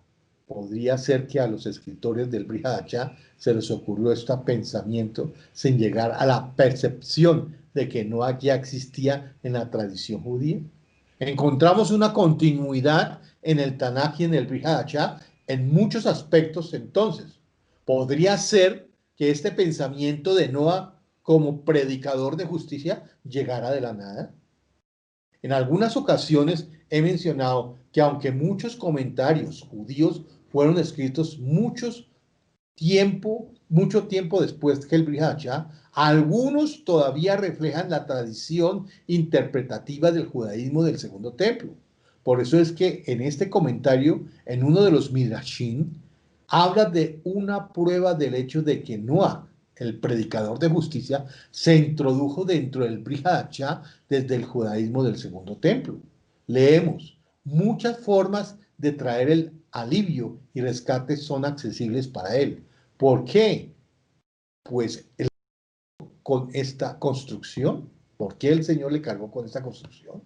¿Podría ser que a los escritores del Brit Hadashah se les ocurrió este pensamiento sin llegar a la percepción de que Noah ya existía en la tradición judía? Encontramos una continuidad en el Tanaj y en el Brit Hadashah en muchos aspectos. Entonces, ¿podría ser que este pensamiento de Noah como predicador de justicia llegara de la nada? En algunas ocasiones he mencionado que aunque muchos comentarios judíos fueron escritos mucho tiempo después que el Brit Hadashah, algunos todavía reflejan la tradición interpretativa del judaísmo del Segundo Templo. Por eso es que en este comentario, en uno de los Midrashim, habla de una prueba del hecho de que Noah, el predicador de justicia, se introdujo dentro del Brit Hadashah desde el judaísmo del Segundo Templo. Leemos, muchas formas de traer el alivio y rescate son accesibles para él. ¿Por qué? Pues con esta construcción. ¿Por qué el Señor le cargó con esta construcción?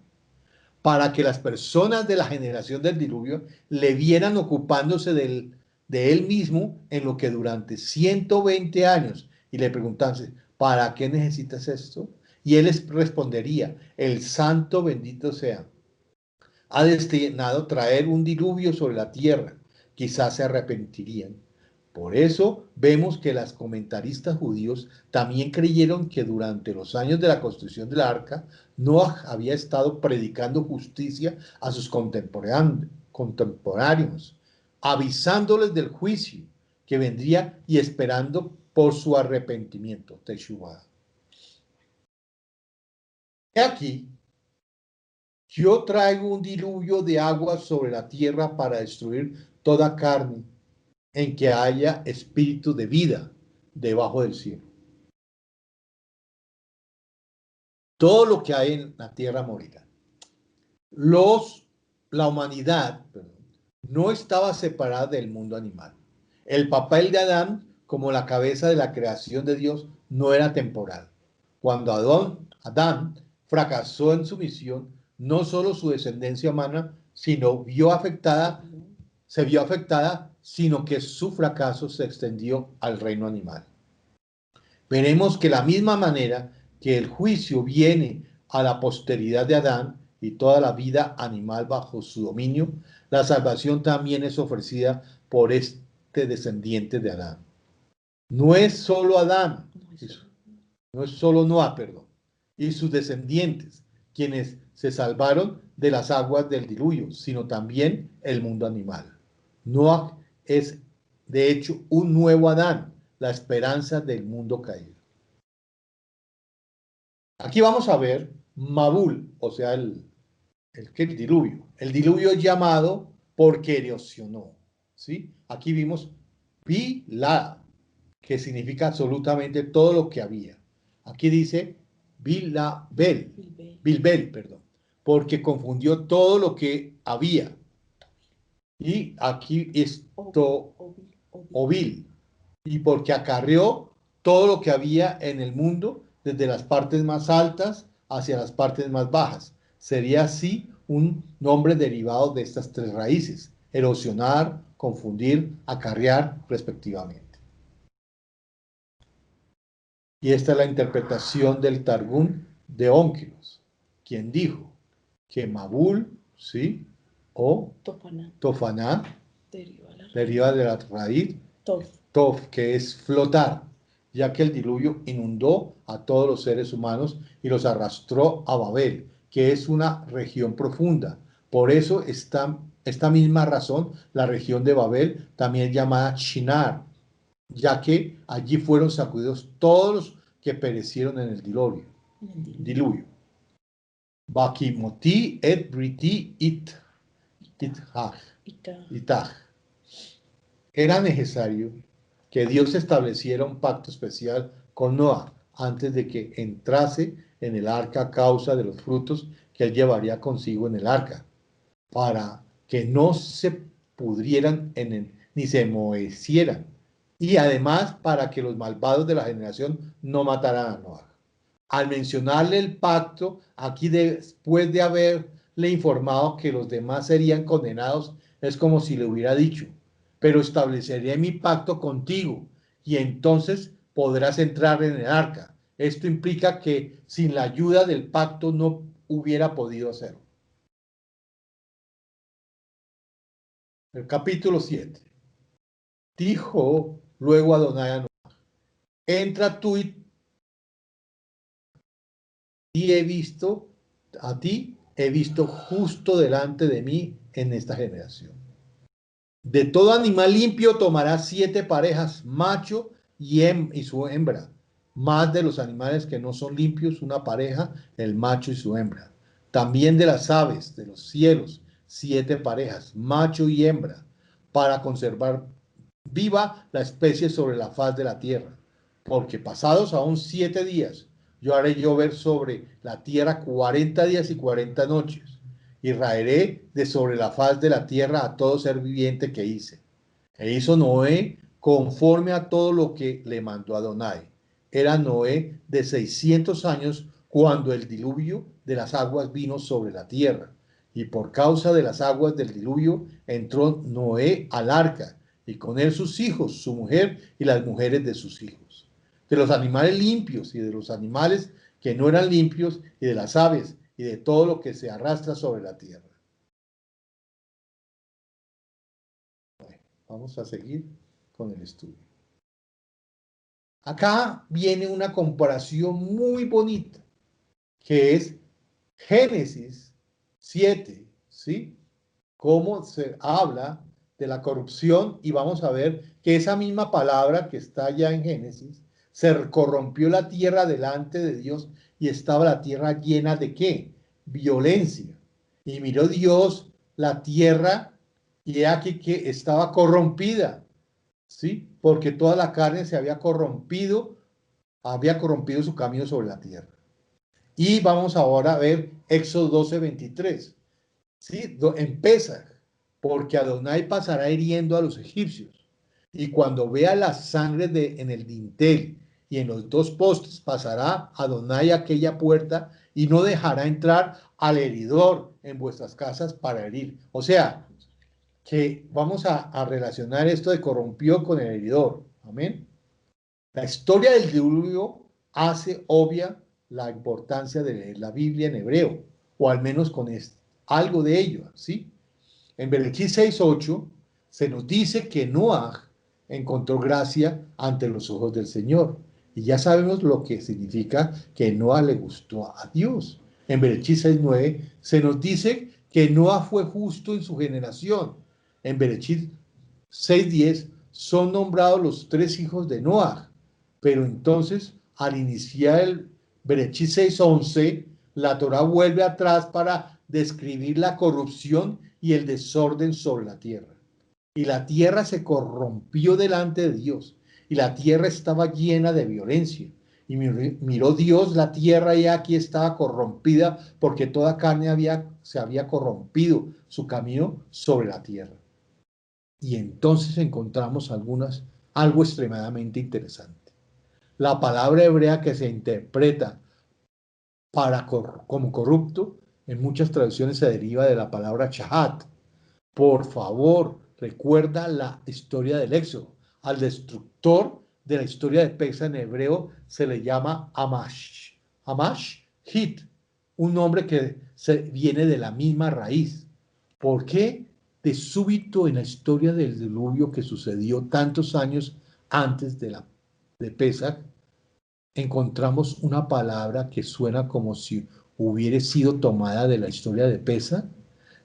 Para que las personas de la generación del diluvio le vieran ocupándose de él mismo en lo que durante 120 años y le preguntasen, ¿para qué necesitas esto? Y él les respondería, el santo bendito sea, ha destinado traer un diluvio sobre la tierra, quizás se arrepentirían. Por eso vemos que los comentaristas judíos también creyeron que durante los años de la construcción del arca, Noah había estado predicando justicia a sus contemporáneos, avisándoles del juicio que vendría y esperando por su arrepentimiento, Teshuvah. He aquí, yo traigo un diluvio de agua sobre la tierra para destruir toda carne en que haya espíritu de vida debajo del cielo. Todo lo que hay en la tierra morirá. La humanidad, no estaba separada del mundo animal. El papel de Adán, como la cabeza de la creación de Dios, no era temporal. Cuando Adán fracasó en su misión, no solo su descendencia humana, se vio afectada, sino que su fracaso se extendió al reino animal. Veremos que la misma manera que el juicio viene a la posteridad de Adán y toda la vida animal bajo su dominio, la salvación también es ofrecida por este descendiente de Adán. No es solo Adán, no es solo Noah, y sus descendientes, quienes se salvaron de las aguas del diluvio, sino también el mundo animal. Noah es, de hecho, un nuevo Adán, la esperanza del mundo caído. Aquí vamos a ver Mabul, o sea, el diluvio. El diluvio es llamado porque erosionó, ¿sí? Aquí vimos Bilá, que significa absolutamente todo lo que había. Aquí dice Bilbel, porque confundió todo lo que había. Y aquí es Ovil, y porque acarreó todo lo que había en el mundo, desde las partes más altas hacia las partes más bajas. Sería así un nombre derivado de estas tres raíces: erosionar, confundir, acarrear, respectivamente. Y esta es la interpretación del Targum de Onkelos, quien dijo que Mabul, ¿sí?, o Tofaná, deriva de la raíz Tov, que es flotar, ya que el diluvio inundó a todos los seres humanos y los arrastró a Babel, que es una región profunda. Por eso esta misma razón, la región de Babel, también llamada Shinar, ya que allí fueron sacudidos todos los que perecieron en el diluvio. Bakimoti et briti itach. Era necesario que Dios estableciera un pacto especial con Noah antes de que entrase en el arca a causa de los frutos que él llevaría consigo en el arca, para que no se pudrieran ni se enmohecieran, y además para que los malvados de la generación no mataran a Noah. Al mencionarle el pacto, aquí después de haberle informado que los demás serían condenados, es como si le hubiera dicho: pero estableceré mi pacto contigo y entonces podrás entrar en el arca. Esto implica que sin la ayuda del pacto no hubiera podido hacerlo. El capítulo 7. Dijo luego Adonai a Noah: entra tú y he visto justo delante de mí en esta generación. De todo animal limpio tomarás 7 parejas, macho y su hembra. Más de los animales que no son limpios, una pareja, el macho y su hembra. También de las aves de los cielos, 7 parejas, macho y hembra, para conservar viva la especie sobre la faz de la tierra. Porque pasados aún 7 días, yo haré llover sobre la tierra 40 días y 40 noches. Y raeré de sobre la faz de la tierra a todo ser viviente que hice. E hizo Noé conforme a todo lo que le mandó Adonai. Era Noé de 600 años cuando el diluvio de las aguas vino sobre la tierra. Y por causa de las aguas del diluvio entró Noé al arca, y con él sus hijos, su mujer y las mujeres de sus hijos. de los animales limpios y de los animales que no eran limpios y de las aves y de todo lo que se arrastra sobre la tierra. Bueno, vamos a seguir con el estudio. Acá viene una comparación muy bonita, que es Génesis 7, ¿sí? Cómo se habla de la corrupción, y vamos a ver que esa misma palabra que está ya en Génesis, se corrompió la tierra delante de Dios y estaba la tierra llena de ¿qué? Violencia. Y miró Dios la tierra y he aquí que estaba corrompida, ¿sí? Porque toda la carne se había corrompido su camino sobre la tierra. Y vamos ahora a ver Éxodo 12:23, ¿sí? En Pesaj, porque Adonai pasará hiriendo a los egipcios, y cuando vea la sangre en el dintel y en los dos postes, pasará Adonai a aquella puerta y no dejará entrar al heridor en vuestras casas para herir. O sea, que vamos a relacionar esto de corrompió con el heridor. Amén. La historia del diluvio hace obvia la importancia de leer la Biblia en hebreo, o al menos con algo de ello, ¿sí? En Berechit 6:8 se nos dice que Noaj encontró gracia ante los ojos del Señor. Y ya sabemos lo que significa que Noaj le gustó a Dios. En Berechit 6:9 se nos dice que Noaj fue justo en su generación. En Berechit 6:10 son nombrados los tres hijos de Noaj. Pero entonces, al iniciar el Berechit 6:11, la Torá vuelve atrás para describir la corrupción y el desorden sobre la tierra. Y la tierra se corrompió delante de Dios, y la tierra estaba llena de violencia. Y miró Dios la tierra y aquí estaba corrompida, porque toda carne se había corrompido su camino sobre la tierra. Y entonces encontramos algo extremadamente interesante. La palabra hebrea que se interpreta como corrupto, en muchas traducciones se deriva de la palabra chahat. Por favor, recuerda la historia del Éxodo. Al destructor de la historia de Pesaj en hebreo se le llama Amash. Amash, Hit, un nombre que viene de la misma raíz. ¿Por qué? De súbito en la historia del diluvio que sucedió tantos años antes de Pesaj, encontramos una palabra que suena como si hubiera sido tomada de la historia de Pesaj.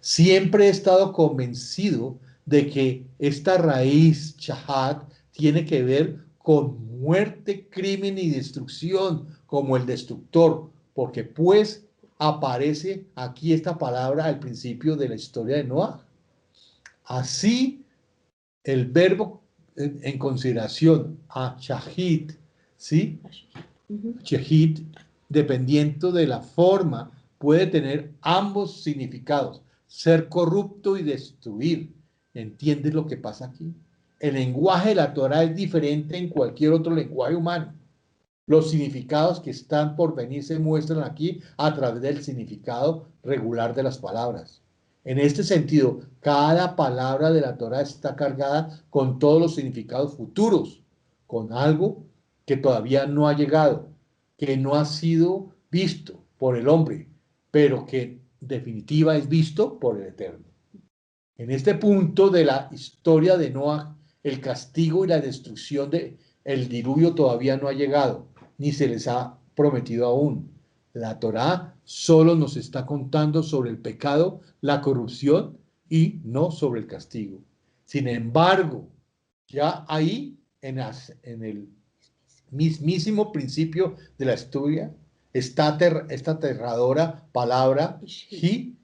Siempre he estado convencido de que esta raíz, Chahat, tiene que ver con muerte, crimen y destrucción, como el destructor, porque pues aparece aquí esta palabra al principio de la historia de Noah. Así, el verbo en consideración a Shahid, ¿sí? Shahid, dependiendo de la forma, puede tener ambos significados: ser corrupto y destruir. ¿Entiendes lo que pasa aquí? El lenguaje de la Torá es diferente en cualquier otro lenguaje humano. Los significados que están por venir se muestran aquí a través del significado regular de las palabras. En este sentido, cada palabra de la Torá está cargada con todos los significados futuros, con algo que todavía no ha llegado, que no ha sido visto por el hombre, pero que en definitiva es visto por el Eterno. En este punto de la historia de Noah, el castigo y la destrucción del diluvio todavía no ha llegado, ni se les ha prometido aún. La Torá solo nos está contando sobre el pecado, la corrupción y no sobre el castigo. Sin embargo, ya ahí, en el mismísimo principio de la historia, esta aterradora palabra, Ishhit,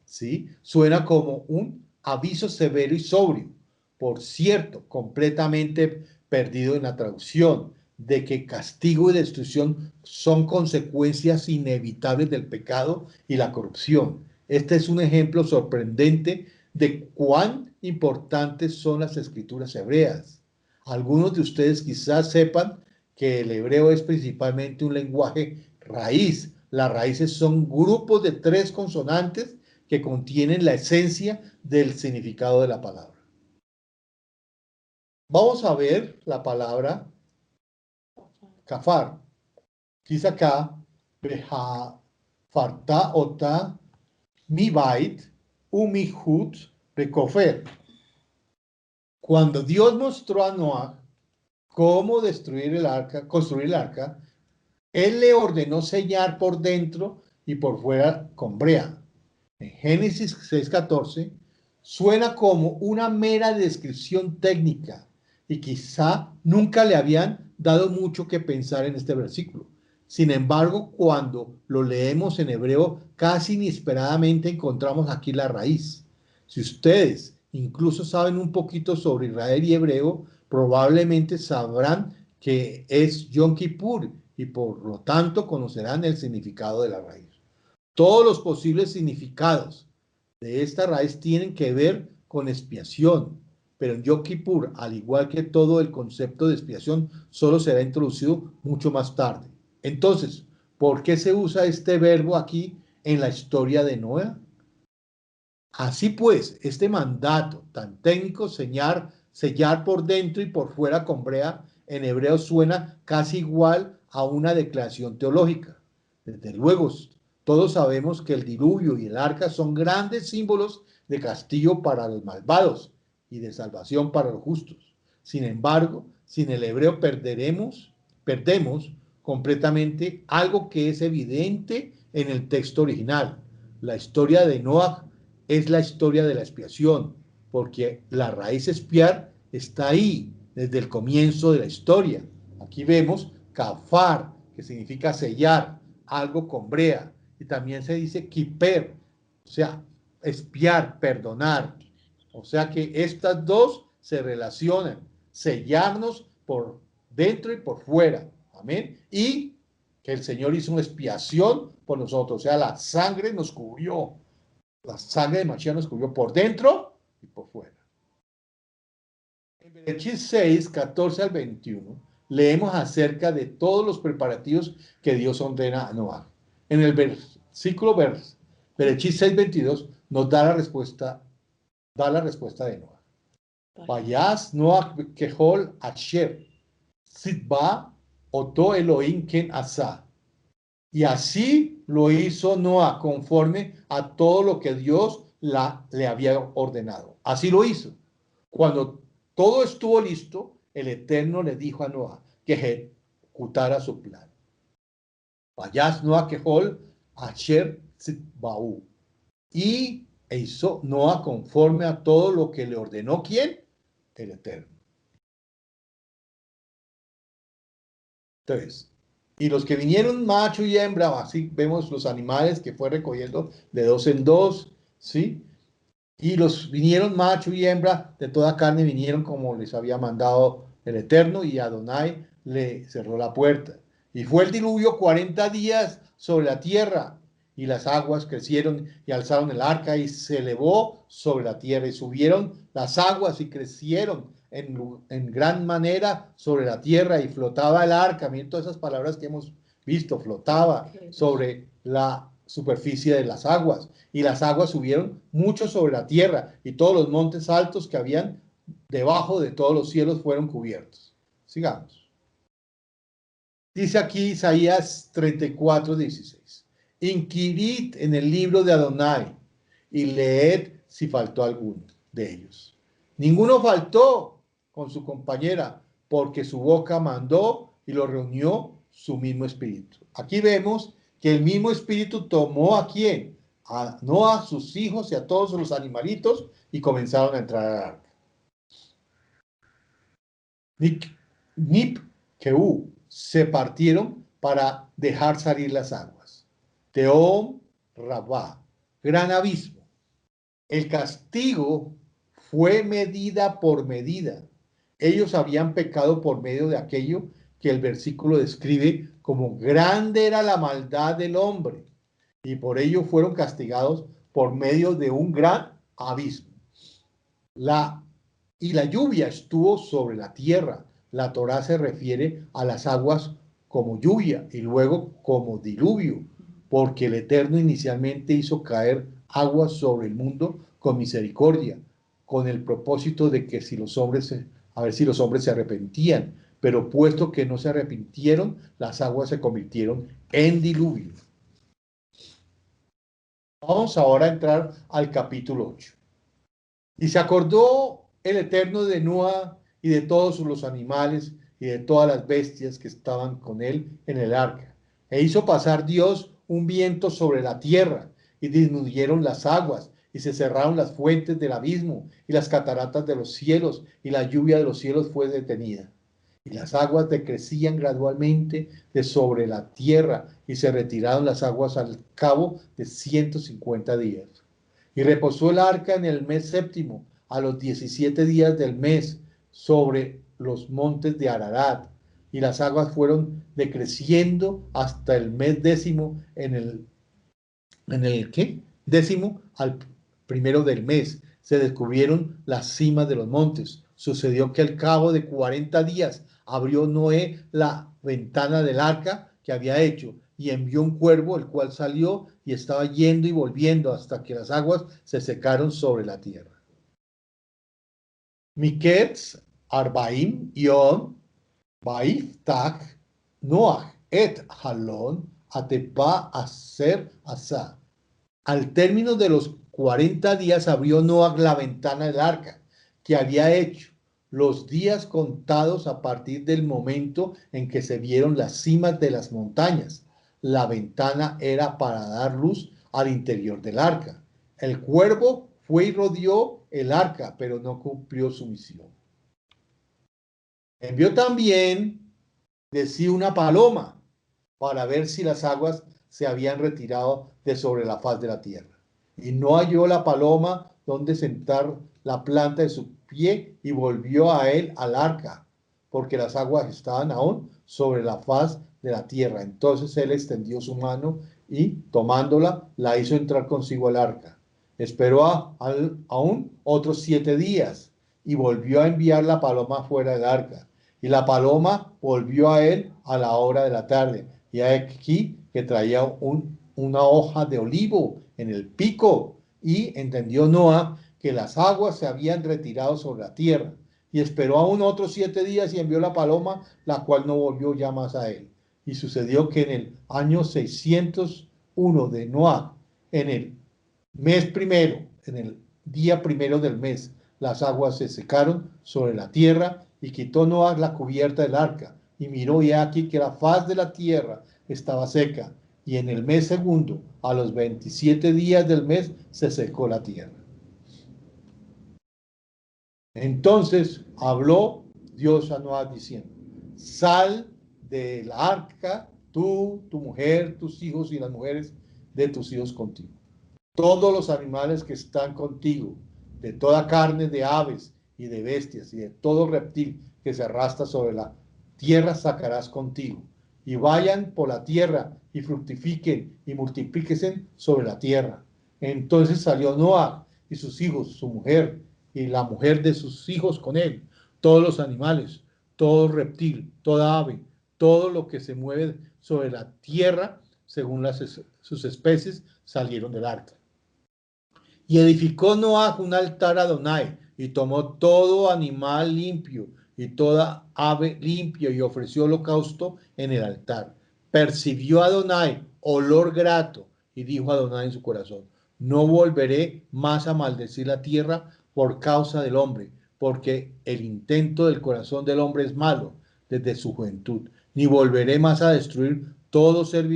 ¿sí? Suena como un aviso severo y sobrio, por cierto, completamente perdido en la traducción, de que castigo y destrucción son consecuencias inevitables del pecado y la corrupción. Este es un ejemplo sorprendente de cuán importantes son las escrituras hebreas. Algunos de ustedes quizás sepan que el hebreo es principalmente un lenguaje raíz. Las raíces son grupos de 3 consonantes que contienen la esencia del significado de la palabra. Vamos a ver la palabra Kafar. Kisaka, Beha, Farta, Ota, Mi Bait, Umihut, Bekofer. Cuando Dios mostró a Noah cómo destruir el arca, construir el arca, él le ordenó sellar por dentro y por fuera con brea. En Génesis 6:14 suena como una mera descripción técnica y quizá nunca le habían dado mucho que pensar en este versículo. Sin embargo, cuando lo leemos en hebreo, casi inesperadamente encontramos aquí la raíz. Si ustedes incluso saben un poquito sobre Israel y hebreo, probablemente sabrán que es Yom Kippur y por lo tanto conocerán el significado de la raíz. Todos los posibles significados de esta raíz tienen que ver con expiación, pero en Yom Kippur, al igual que todo el concepto de expiación, solo será introducido mucho más tarde. Entonces, ¿por qué se usa este verbo aquí en la historia de Noé? Así pues, este mandato tan técnico, sellar por dentro y por fuera con brea, en hebreo suena casi igual a una declaración teológica. Desde luego, todos sabemos que el diluvio y el arca son grandes símbolos de castigo para los malvados y de salvación para los justos. Sin embargo, sin el hebreo perdemos completamente algo que es evidente en el texto original. La historia de Noah es la historia de la expiación, porque la raíz expiar está ahí desde el comienzo de la historia. Aquí vemos kafar, que significa sellar, algo con brea, y también se dice kiper, o sea, expiar, perdonar. O sea que estas dos se relacionan, sellarnos por dentro y por fuera. Amén. Y que el Señor hizo una expiación por nosotros, o sea, la sangre nos cubrió. La sangre de Mashiach nos cubrió por dentro y por fuera. En Bereshit 6, 14 al 21, leemos acerca de todos los preparativos que Dios ordena a Noah. En el versículo Bereshit 6, 22, nos da la respuesta de Noah. Vayas Noah kehol asher, sitba oto Elohim ken asa. Y así lo hizo Noah conforme a todo lo que Dios le había ordenado. Así lo hizo. Cuando todo estuvo listo, el Eterno le dijo a Noah que ejecutara su plan. Vayas Noah kehol asher tzitbau. Y hizo Noah conforme a todo lo que le ordenó, ¿quién? El Eterno. Entonces, y los que vinieron macho y hembra, así vemos los animales que fue recogiendo de dos en dos, ¿sí? Y los vinieron macho y hembra de toda carne, vinieron como les había mandado el Eterno, y Adonai le cerró la puerta. Y fue el diluvio 40 días sobre la tierra, y las aguas crecieron y alzaron el arca y se elevó sobre la tierra, y subieron las aguas y crecieron en gran manera sobre la tierra, y flotaba el arca. Miren todas esas palabras que hemos visto, flotaba sobre la superficie de las aguas, y las aguas subieron mucho sobre la tierra, y todos los montes altos que habían debajo de todos los cielos fueron cubiertos. Sigamos. Dice aquí Isaías 34, 16. Inquirid en el libro de Adonai y leed si faltó alguno de ellos. Ninguno faltó con su compañera, porque su boca mandó y lo reunió su mismo espíritu. Aquí vemos que el mismo espíritu tomó ¿a quién? A Noah, a sus hijos y a todos los animalitos, y comenzaron a entrar al arca. Nip-Keu se partieron para dejar salir las aguas. Teom Rabá, gran abismo. El castigo fue medida por medida. Ellos habían pecado por medio de aquello que el versículo describe como grande era la maldad del hombre, y por ello fueron castigados por medio de un gran abismo. La lluvia estuvo sobre la tierra. La Torá se refiere a las aguas como lluvia y luego como diluvio, porque el Eterno inicialmente hizo caer aguas sobre el mundo con misericordia, con el propósito de que a ver si los hombres se arrepentían, pero puesto que no se arrepintieron, las aguas se convirtieron en diluvio. Vamos ahora a entrar al capítulo 8. Y se acordó el Eterno de Noa y de todos los animales y de todas las bestias que estaban con él en el arca. E hizo pasar Dios un viento sobre la tierra, y disminuyeron las aguas, y se cerraron las fuentes del abismo, y las cataratas de los cielos, y la lluvia de los cielos fue detenida. Y las aguas decrecían gradualmente de sobre la tierra, y se retiraron las aguas al cabo de 150 días. Y reposó el arca en el mes séptimo, a los 17 días del mes, sobre los montes de Ararat. Y las aguas fueron decreciendo hasta el mes décimo, en el ¿qué? Décimo al primero del mes. Se descubrieron las cimas de los montes. Sucedió que al cabo de 40 días abrió Noé la ventana del arca que había hecho, y envió un cuervo, el cual salió y estaba yendo y volviendo hasta que las aguas se secaron sobre la tierra. Miketz, Arbaim, Yom, Baiftach, Noach, et Halon, Atepa, Aser, Asa. Al término de los 40 días abrió Noach la ventana del arca que había hecho, los días contados a partir del momento en que se vieron las cimas de las montañas. La ventana era para dar luz al interior del arca. El cuervo fue y rodeó el arca, pero no cumplió su misión. Envió también de sí una paloma para ver si las aguas se habían retirado de sobre la faz de la tierra. Y no halló la paloma donde sentar la planta de su pie, y volvió a él al arca, porque las aguas estaban aún sobre la faz de la tierra. Entonces él extendió su mano y, tomándola, la hizo entrar consigo al arca. Esperó aún otros 7 días y volvió a enviar la paloma fuera del arca. Y la paloma volvió a él a la hora de la tarde. Y aquí que traía una hoja de olivo en el pico. Y entendió Noa que las aguas se habían retirado sobre la tierra. Y esperó aún otros 7 días y envió la paloma, la cual no volvió ya más a él. Y sucedió que en el año 601 de Noa, en el mes primero, en el día primero del mes, las aguas se secaron sobre la tierra, y quitó Noa la cubierta del arca, y miró, y aquí que la faz de la tierra estaba seca, y en el mes segundo, a los 27 días del mes, se secó la tierra. Entonces habló Dios a Noa diciendo: sal del arca, tú, tu mujer, tus hijos y las mujeres de tus hijos contigo. Todos los animales que están contigo, de toda carne de aves y de bestias y de todo reptil que se arrastra sobre la tierra sacarás contigo. Y vayan por la tierra y fructifiquen y multiplíquense sobre la tierra. Entonces salió Noa y sus hijos, su mujer y la mujer de sus hijos con él, todos los animales, todo reptil, toda ave, todo lo que se mueve sobre la tierra, según sus especies, salieron del arca. Y edificó Noa un altar a Adonai, y tomó todo animal limpio y toda ave limpia, y ofreció holocausto en el altar. Percibió Adonai olor grato, y dijo Adonai en su corazón: no volveré más a maldecir la tierra por causa del hombre, porque el intento del corazón del hombre es malo desde su juventud, ni volveré más a destruir todo ser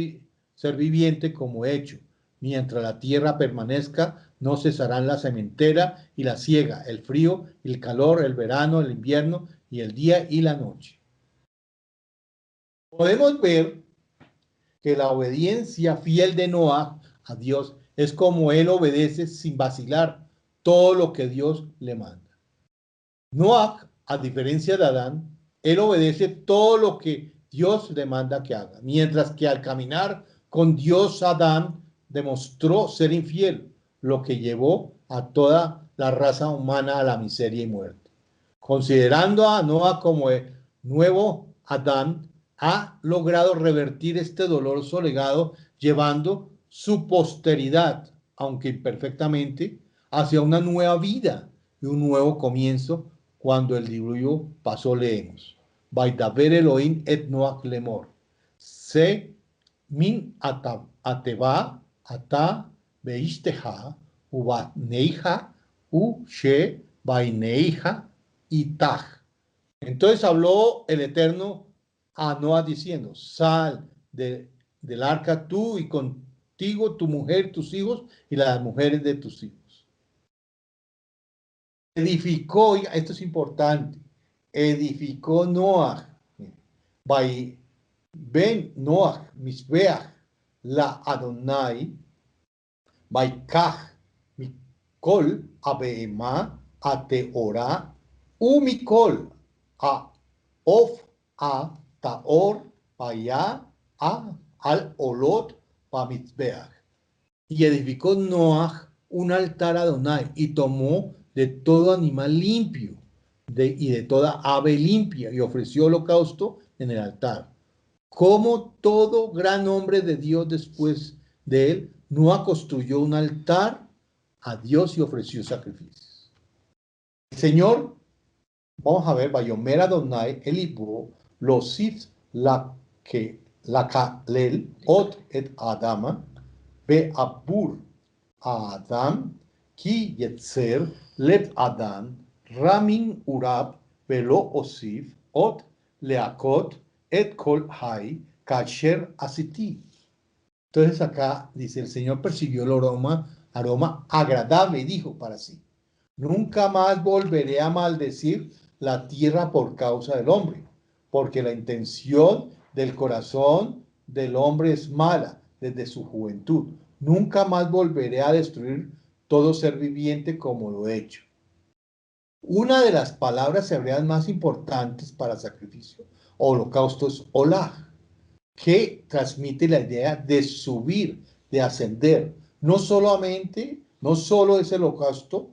viviente como he hecho. Mientras la tierra permanezca, no cesarán la sementera y la siega, el frío y el calor, el verano, el invierno, y el día y la noche. Podemos ver que la obediencia fiel de Noa a Dios es como él obedece sin vacilar todo lo que Dios le manda. Noa, a diferencia de Adán, él obedece todo lo que Dios le manda que haga, mientras que al caminar con Dios, Adán demostró ser infiel, lo que llevó a toda la raza humana a la miseria y muerte. Considerando a Noa como el nuevo Adán, ha logrado revertir este doloroso legado, llevando su posteridad, aunque imperfectamente, hacia una nueva vida y un nuevo comienzo. Cuando el diluvio pasó, leemos: Vaidaber Elohim et Noach lemor. Se min ateva ata beishteja ubatneija u she baineija itach. Entonces habló el Eterno a Noa diciendo, sal del arca tú y contigo tu mujer, tus hijos y las mujeres de tus hijos. Edificó, esto es importante, edificó Noah, ben Noah, misbeach, la Adonai, baikach, mikol, abehema, ateora, umikol, a of, a taor, paya, al olot, pa misbeach. Y edificó Noah un altar a Adonai y tomó de todo animal limpio y de toda ave limpia y ofreció holocausto en el altar. Como todo gran hombre de Dios después de él, Noa construyó un altar a Dios y ofreció sacrificios. El Señor, vamos a ver, Vayomer Adonai Elibo, Losif la kalel ot et adama, be abur a Adam, ki yetzer lev Adam, ramin urab, velo osif, ot leakot, et kol hai, kasher asiti. Entonces acá dice, el Señor persiguió el aroma agradable y dijo para sí, nunca más volveré a maldecir la tierra por causa del hombre, porque la intención del corazón del hombre es mala desde su juventud. Nunca más volveré a destruir todo ser viviente como lo he hecho. Una de las palabras hebreas más importantes para sacrificio o holocausto es olaj, que transmite la idea de subir, de ascender. No solo es el holocausto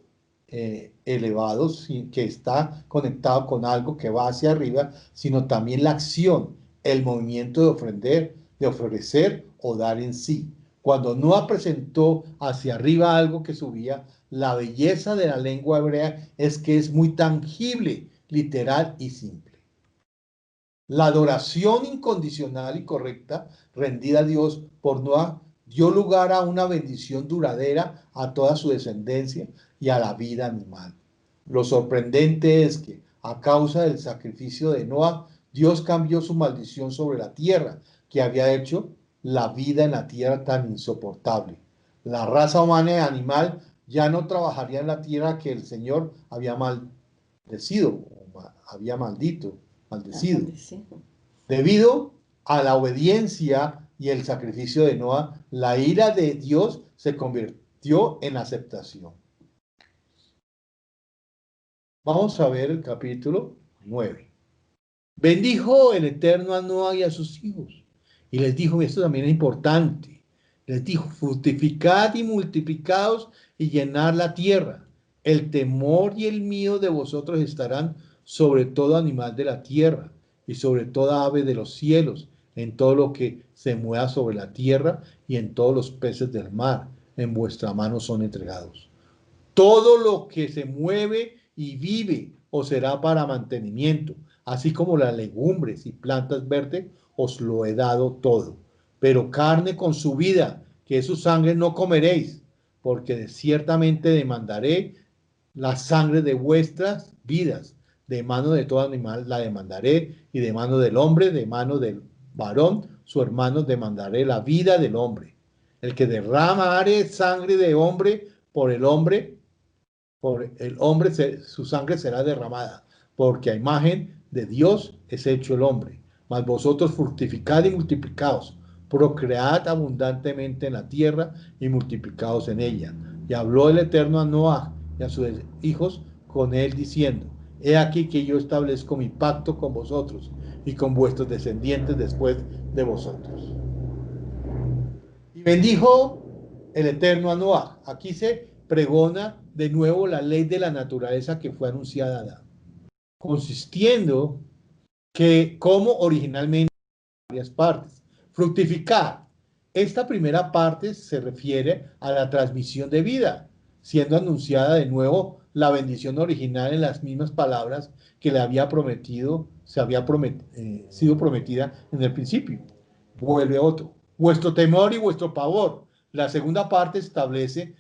elevado, que está conectado con algo que va hacia arriba, sino también la acción, el movimiento de ofrecer o dar en sí. Cuando Noa presentó hacia arriba algo que subía, la belleza de la lengua hebrea es que es muy tangible, literal y simple. La adoración incondicional y correcta rendida a Dios por Noa dio lugar a una bendición duradera a toda su descendencia y a la vida animal. Lo sorprendente es que, a causa del sacrificio de Noa, Dios cambió su maldición sobre la tierra, que había hecho la vida en la tierra tan insoportable. La raza humana y animal ya no trabajaría en la tierra que el Señor había maldecido. Debido a la obediencia y el sacrificio de Noa, la ira de Dios se convirtió en aceptación. Vamos a ver el capítulo 9. Bendijo el Eterno a Noa y a sus hijos, y les dijo, esto también es importante, les dijo, fructificad y multiplicaos y llenad la tierra. El temor y el miedo de vosotros estarán sobre todo animal de la tierra y sobre toda ave de los cielos, en todo lo que se mueva sobre la tierra y en todos los peces del mar, en vuestra mano son entregados. Todo lo que se mueve y vive os será para mantenimiento, así como las legumbres y plantas verdes os lo he dado todo. Pero carne con su vida, que es su sangre, no comeréis, porque ciertamente demandaré la sangre de vuestras vidas. De mano de todo animal la demandaré, y de mano del hombre, de mano del varón, su hermano, demandaré la vida del hombre. El que derramare sangre de hombre, por el hombre, su sangre será derramada, porque a imagen de Dios es hecho el hombre. Mas vosotros fructificad y multiplicaos, procread abundantemente en la tierra y multiplicaos en ella. Y habló el Eterno a Noah y a sus hijos con él diciendo, he aquí que yo establezco mi pacto con vosotros y con vuestros descendientes después de vosotros. Y bendijo el Eterno a Noah. Aquí se pregona de nuevo la ley de la naturaleza que fue anunciada a Adán, consistiendo que como originalmente en varias partes. Fructificar. Esta primera parte se refiere a la transmisión de vida. siendo anunciada de nuevo la bendición original en las mismas palabras que le había prometido, sido prometida en el principio. Vuelve otro. Vuestro temor y vuestro pavor. La segunda parte establece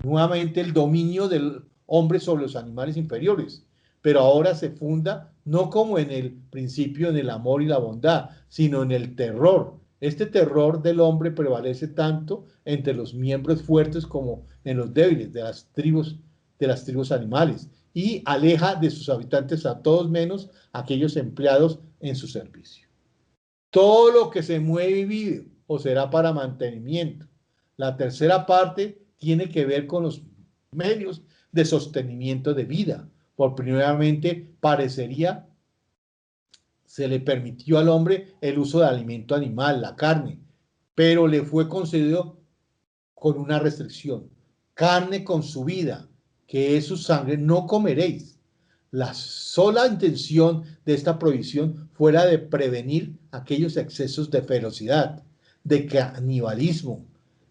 nuevamente el dominio del hombre sobre los animales inferiores, pero ahora se funda no como en el principio en el amor y la bondad, sino en el terror. Este terror del hombre prevalece tanto entre los miembros fuertes como en los débiles de las tribus animales, y aleja de sus habitantes a todos menos aquellos empleados en su servicio. Todo lo que se mueve y vive o será para mantenimiento. La tercera parte tiene que ver con los medios de sostenimiento de vida. Por primeramente parecería se le permitió al hombre el uso de alimento animal, la carne, pero le fue concedido con una restricción: carne con su vida, que es su sangre, no comeréis. La sola intención de esta prohibición fuera de prevenir aquellos excesos de ferocidad, de canibalismo,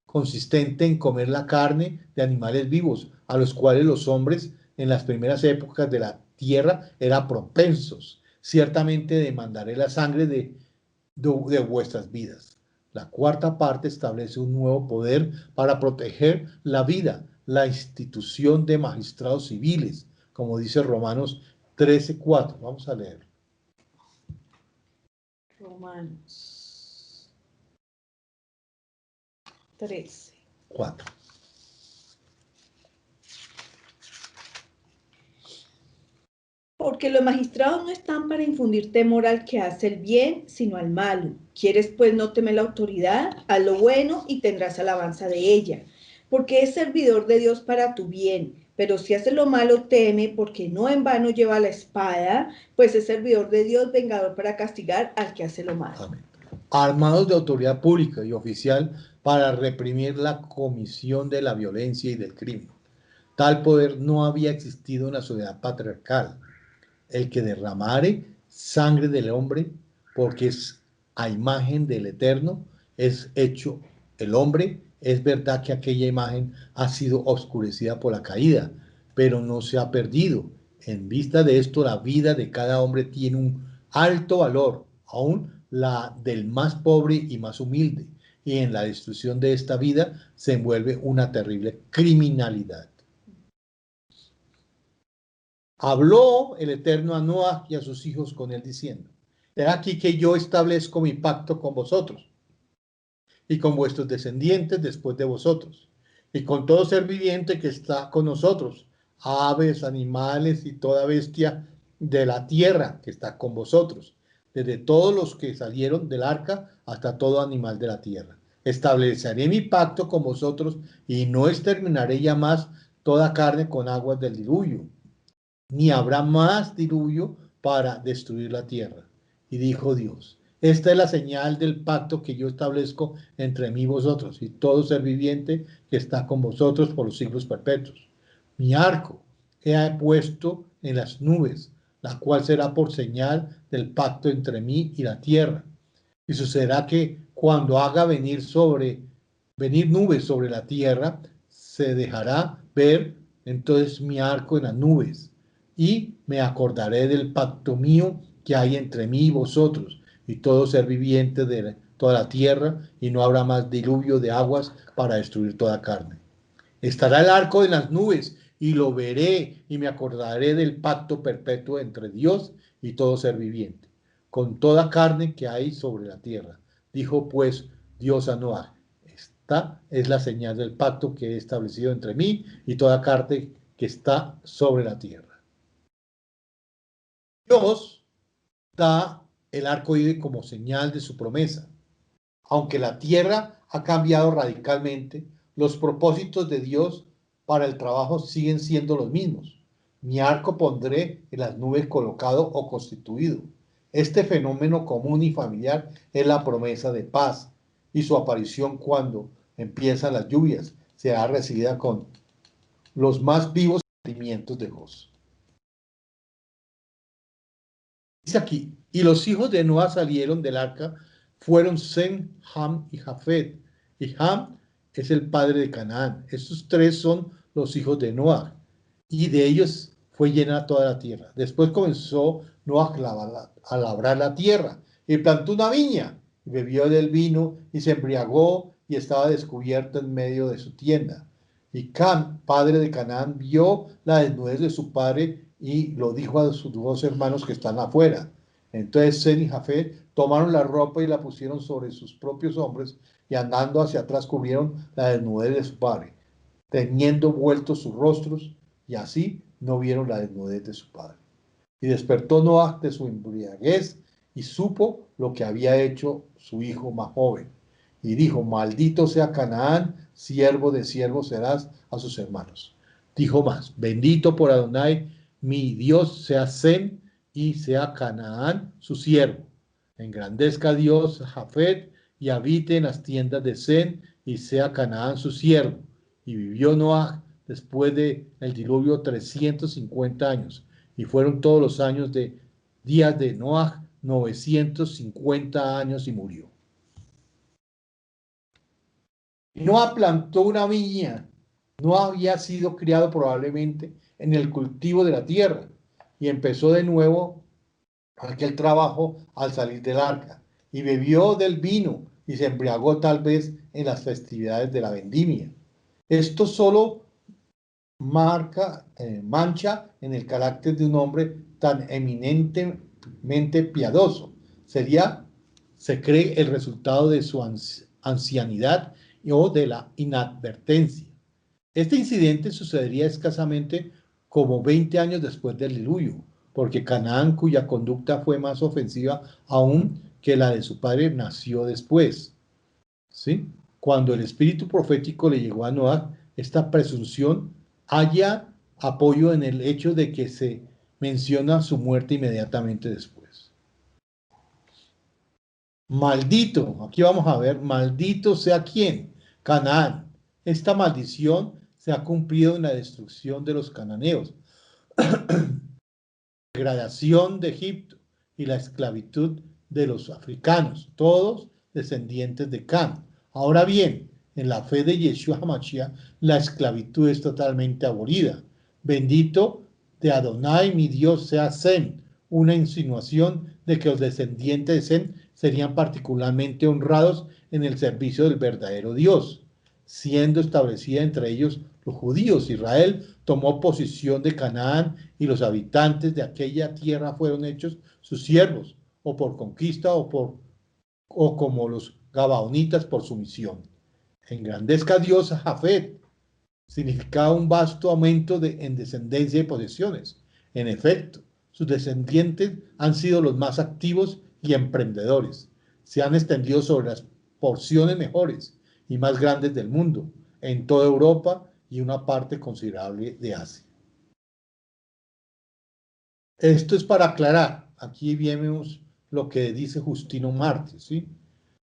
consistente en comer la carne de animales vivos, a los cuales los hombres en las primeras épocas de la tierra eran propensos. Ciertamente demandaré la sangre de vuestras vidas. La cuarta parte establece un nuevo poder para proteger la vida, la institución de magistrados civiles, como dice Romanos 13:4. Vamos a leer. Romanos 13:4. Porque los magistrados no están para infundir temor al que hace el bien, sino al malo. ¿Quieres pues no temer la autoridad? Haz lo bueno y tendrás alabanza de ella, porque es servidor de Dios para tu bien. Pero si hace lo malo, teme, porque no en vano lleva la espada, pues es servidor de Dios, vengador para castigar al que hace lo malo. Amén. Armados de autoridad pública y oficial para reprimir la comisión de la violencia y del crimen. Tal poder no había existido en la sociedad patriarcal. El que derramare sangre del hombre, porque es a imagen del Eterno, es hecho el hombre. Es verdad que aquella imagen ha sido oscurecida por la caída, pero no se ha perdido. En vista de esto, la vida de cada hombre tiene un alto valor, aún la del más pobre y más humilde, y en la destrucción de esta vida se envuelve una terrible criminalidad. Habló el Eterno a Noa y a sus hijos con él diciendo: he aquí que yo establezco mi pacto con vosotros y con vuestros descendientes después de vosotros, y con todo ser viviente que está con nosotros, aves, animales y toda bestia de la tierra que está con vosotros, desde todos los que salieron del arca hasta todo animal de la tierra. Estableceré mi pacto con vosotros y no exterminaré ya más toda carne con aguas del diluvio, ni habrá más diluvio para destruir la tierra. Y dijo Dios: esta es la señal del pacto que yo establezco entre mí y vosotros y todo ser viviente que está con vosotros por los siglos perpetuos. Mi arco he puesto en las nubes, la cual será por señal del pacto entre mí y la tierra. Y sucederá que cuando haga venir nubes sobre la tierra, se dejará ver entonces mi arco en las nubes, y me acordaré del pacto mío que hay entre mí y vosotros y todo ser viviente de toda la tierra, y no habrá más diluvio de aguas para destruir toda carne. Estará el arco en las nubes, y lo veré, y me acordaré del pacto perpetuo entre Dios y todo ser viviente, con toda carne que hay sobre la tierra. Dijo pues Dios a Noé: esta es la señal del pacto que he establecido entre mí y toda carne que está sobre la tierra. Dios da el arco iris como señal de su promesa. Aunque la tierra ha cambiado radicalmente, los propósitos de Dios para el trabajo siguen siendo los mismos. Mi arco pondré en las nubes colocado o constituido. Este fenómeno común y familiar es la promesa de paz, y su aparición cuando empiezan las lluvias será recibida con los más vivos sentimientos de gozo. Dice aquí: y los hijos de Noé salieron del arca, fueron Sem, Ham y Jafet. Y Ham es el padre de Canaán. Estos tres son los hijos de Noah, y de ellos fue llena toda la tierra. Después comenzó Noah a labrar la tierra, y plantó una viña, y bebió del vino, y se embriagó, y estaba descubierto en medio de su tienda. Y Cam, padre de Canaán, vio la desnudez de su padre, y lo dijo a sus dos hermanos que están afuera. Entonces Sem y Jafet tomaron la ropa y la pusieron sobre sus propios hombres, y andando hacia atrás cubrieron la desnudez de su padre, teniendo vueltos sus rostros, y así no vieron la desnudez de su padre. Y despertó Noah de su embriaguez, y supo lo que había hecho su hijo más joven. Y dijo: maldito sea Canaán, siervo de siervos serás a sus hermanos. Dijo más: bendito por Adonai, mi Dios, sea Sem, y sea Canaán su siervo. Engrandezca a Dios Jafet, y habite en las tiendas de Sem, y sea Canaán su siervo. Y vivió Noah después del diluvio 350 años, y fueron todos los años de días de Noah 950 años, y murió. Noah plantó una viña. Noah había sido criado probablemente en el cultivo de la tierra, y empezó de nuevo aquel trabajo al salir del arca, y bebió del vino, y se embriagó tal vez en las festividades de la vendimia. Esto solo mancha en el carácter de un hombre tan eminentemente piadoso. Se cree, el resultado de su ancianidad o de la inadvertencia. Este incidente sucedería escasamente como 20 años después del diluvio, porque Canaán, cuya conducta fue más ofensiva aún que la de su padre, nació después. ¿Sí? Cuando el espíritu profético le llegó a Noah, esta presunción halla apoyo en el hecho de que se menciona su muerte inmediatamente después. Maldito, aquí vamos a ver, maldito sea quién, Canaán. Esta maldición se ha cumplido en la destrucción de los cananeos, degradación de Egipto y la esclavitud de los africanos, todos descendientes de Cam. Ahora bien, en la fe de Yeshua HaMashiach, la esclavitud es totalmente abolida. Bendito de Adonai, mi Dios, sea Sem, una insinuación de que los descendientes de Sem serían particularmente honrados en el servicio del verdadero Dios, siendo establecida entre ellos los judíos. Israel tomó posesión de Canaán, y los habitantes de aquella tierra fueron hechos sus siervos, o por conquista, o como los gabaonitas por sumisión. Engrandezca a Dios a Jafet, significaba un vasto aumento en descendencia y posesiones. En efecto, sus descendientes han sido los más activos y emprendedores. Se han extendido sobre las porciones mejores y más grandes del mundo, en toda Europa y una parte considerable de Asia. Esto es para aclarar. Aquí vemos lo que dice Justino Mártir, ¿sí?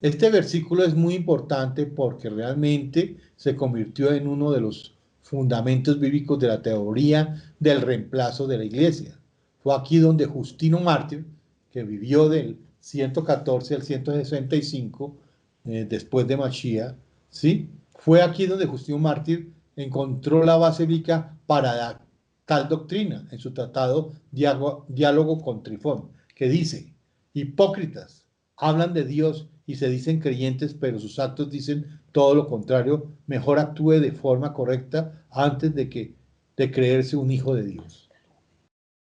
Este versículo es muy importante porque realmente se convirtió en uno de los fundamentos bíblicos de la teoría del reemplazo de la iglesia. Fue aquí donde Justino Mártir, que vivió del 114 al 165 después de Mashiach, ¿sí? Fue aquí donde Justino Mártir encontró la base bíblica para tal doctrina en su tratado Diálogo con Trifón, que dice: hipócritas, hablan de Dios y se dicen creyentes, pero sus actos dicen todo lo contrario. Mejor actúe de forma correcta antes de creerse un hijo de Dios.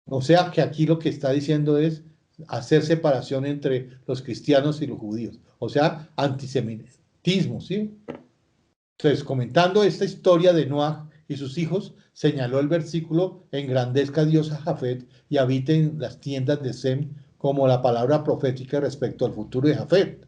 O sea que aquí lo que está diciendo es hacer separación entre los cristianos y los judíos. O sea, antisemitismo, ¿sí? Entonces, comentando esta historia de Noah y sus hijos, señaló el versículo: engrandezca a Dios a Jafet y habite en las tiendas de Sem, como la palabra profética respecto al futuro de Jafet,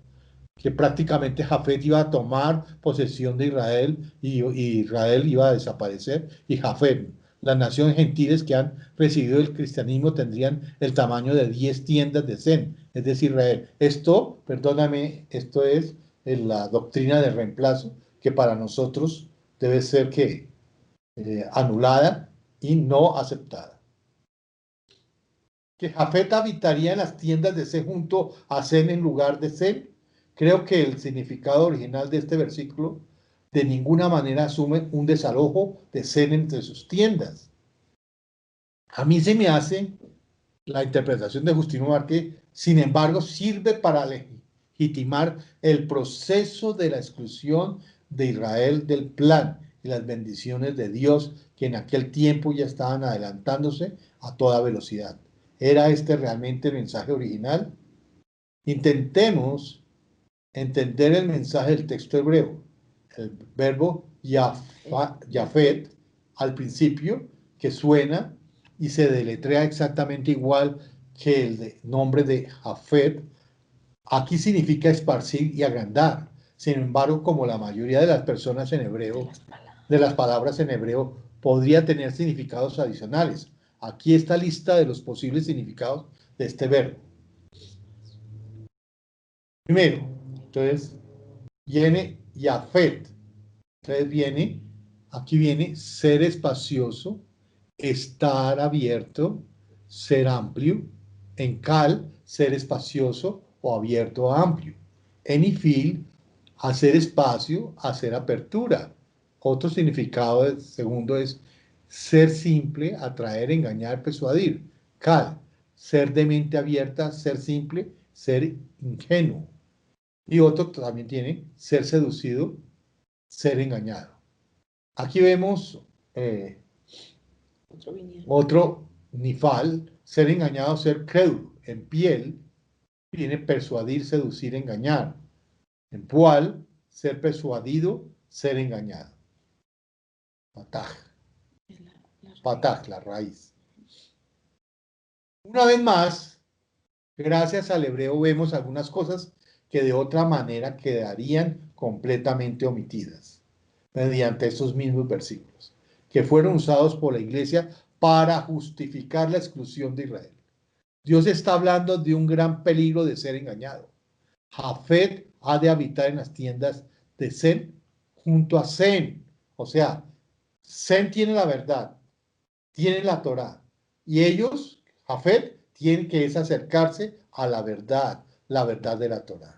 que prácticamente Jafet iba a tomar posesión de Israel, y Israel iba a desaparecer, y Jafet, las naciones gentiles que han recibido el cristianismo, tendrían el tamaño de 10 tiendas de Sem, es decir, Israel. Esto, perdóname, esto es la doctrina del reemplazo, que para nosotros debe ser anulada y no aceptada. Que Jafet habitaría en las tiendas de Sem junto a Sem en lugar de Sem. Creo que el significado original de este versículo de ninguna manera asume un desalojo de Zen entre sus tiendas. A mí se me hace la interpretación de Justino Márquez, sin embargo, sirve para legitimar el proceso de la exclusión de Israel del plan y las bendiciones de Dios que en aquel tiempo ya estaban adelantándose a toda velocidad. ¿Era este realmente el mensaje original? Intentemos entender el mensaje del texto hebreo. El verbo Yafet al principio, que suena y se deletrea exactamente igual que el nombre de Jafet, aquí significa esparcir y agrandar. Sin embargo, como la mayoría de las personas en hebreo, de las palabras en hebreo, podría tener significados adicionales. Aquí está lista de los posibles significados de este verbo. Primero, entonces, viene Yafet. Entonces aquí viene ser espacioso, estar abierto, ser amplio. En Cal, ser espacioso o abierto o amplio. En Ifil, hacer espacio, hacer apertura. Otro significado segundo es ser simple, atraer, engañar, persuadir. Cal, ser de mente abierta, ser simple, ser ingenuo. Y otro también tiene ser seducido, ser engañado. Aquí vemos otro nifal, ser engañado, ser crédulo. En piel viene persuadir, seducir, engañar. En pual, ser persuadido, ser engañado. Pataj. Pataj, la raíz. Una vez más, gracias al hebreo vemos algunas cosas que de otra manera quedarían completamente omitidas mediante estos mismos versículos, que fueron usados por la iglesia para justificar la exclusión de Israel. Dios está hablando de un gran peligro de ser engañado. Jafet ha de habitar en las tiendas de Zen junto a Zen. O sea, Zen tiene la verdad, tiene la Torá, y ellos, Jafet, tienen que acercarse a la verdad de la Torá.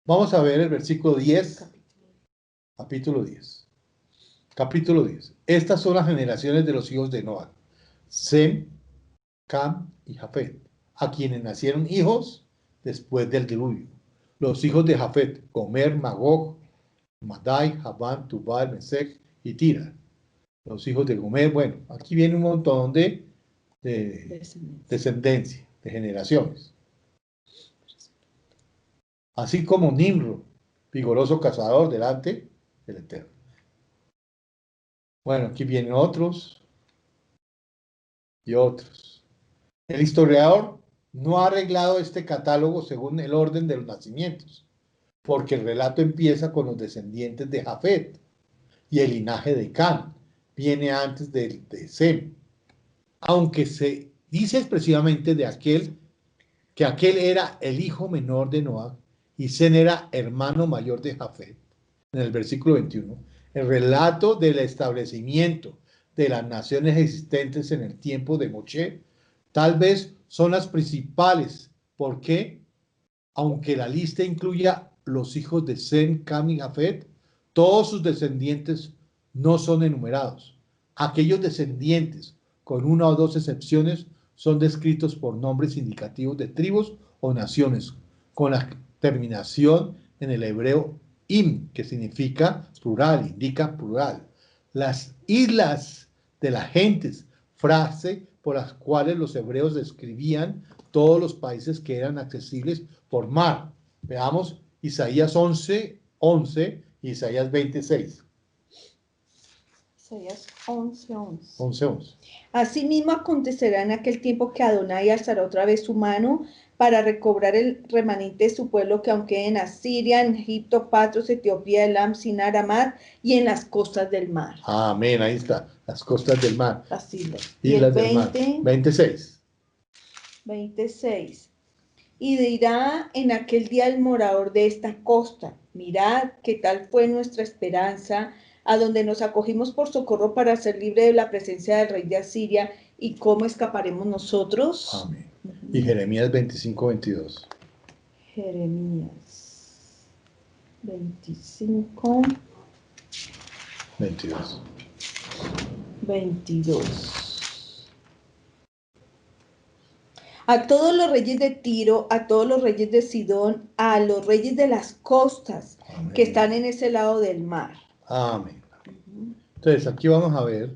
Vamos a ver el versículo 10, capítulo 10. Capítulo 10. Estas son las generaciones de los hijos de Noah: Sem, Cam y Jafet, a quienes nacieron hijos después del diluvio. Los hijos de Jafet: Gomer, Magog, Madai, Javán, Tubal, Mesec y Tira. Los hijos de Gomer, bueno, aquí viene un montón de descendencia, de generaciones. Así como Nimrod, vigoroso cazador delante del Eterno. Bueno, aquí vienen otros y otros. El historiador no ha arreglado este catálogo según el orden de los nacimientos, porque el relato empieza con los descendientes de Jafet y el linaje de Cam viene antes de Sem, aunque se dice expresivamente que aquel era el hijo menor de Noah y Sem era hermano mayor de Jafet. En el versículo 21, el relato del establecimiento de las naciones existentes en el tiempo de Moshe tal vez son las principales, porque aunque la lista incluya los hijos de Sem, Cam y Jafet, todos sus descendientes no son enumerados. Aquellos descendientes, con una o dos excepciones, son descritos por nombres indicativos de tribus o naciones, con la terminación en el hebreo im, que significa plural, indica plural. Las islas de las gentes, frase por las cuales los hebreos describían todos los países que eran accesibles por mar. Veamos Isaías 11:11 y Isaías 26. Isaías 11:11. 11:11. Asimismo acontecerá en aquel tiempo que Adonai alzará otra vez su mano para recobrar el remanente de su pueblo que aún quede en Asiria, en Egipto, Patros, Etiopía, Elam, Sinar, Amad y en las costas del mar. Amén, ahí está, las costas del mar. Las islas. Y el las del mar. 26. 26. Y dirá en aquel día el morador de esta costa: mirad qué tal fue nuestra esperanza, a donde nos acogimos por socorro para ser libre de la presencia del rey de Asiria, y cómo escaparemos nosotros. Amén. Y Jeremías 25:22. Jeremías 25, 22. 22. A todos los reyes de Tiro, a todos los reyes de Sidón, a los reyes de las costas Amén. que están en ese lado del mar. Amén. Entonces, aquí vamos a ver,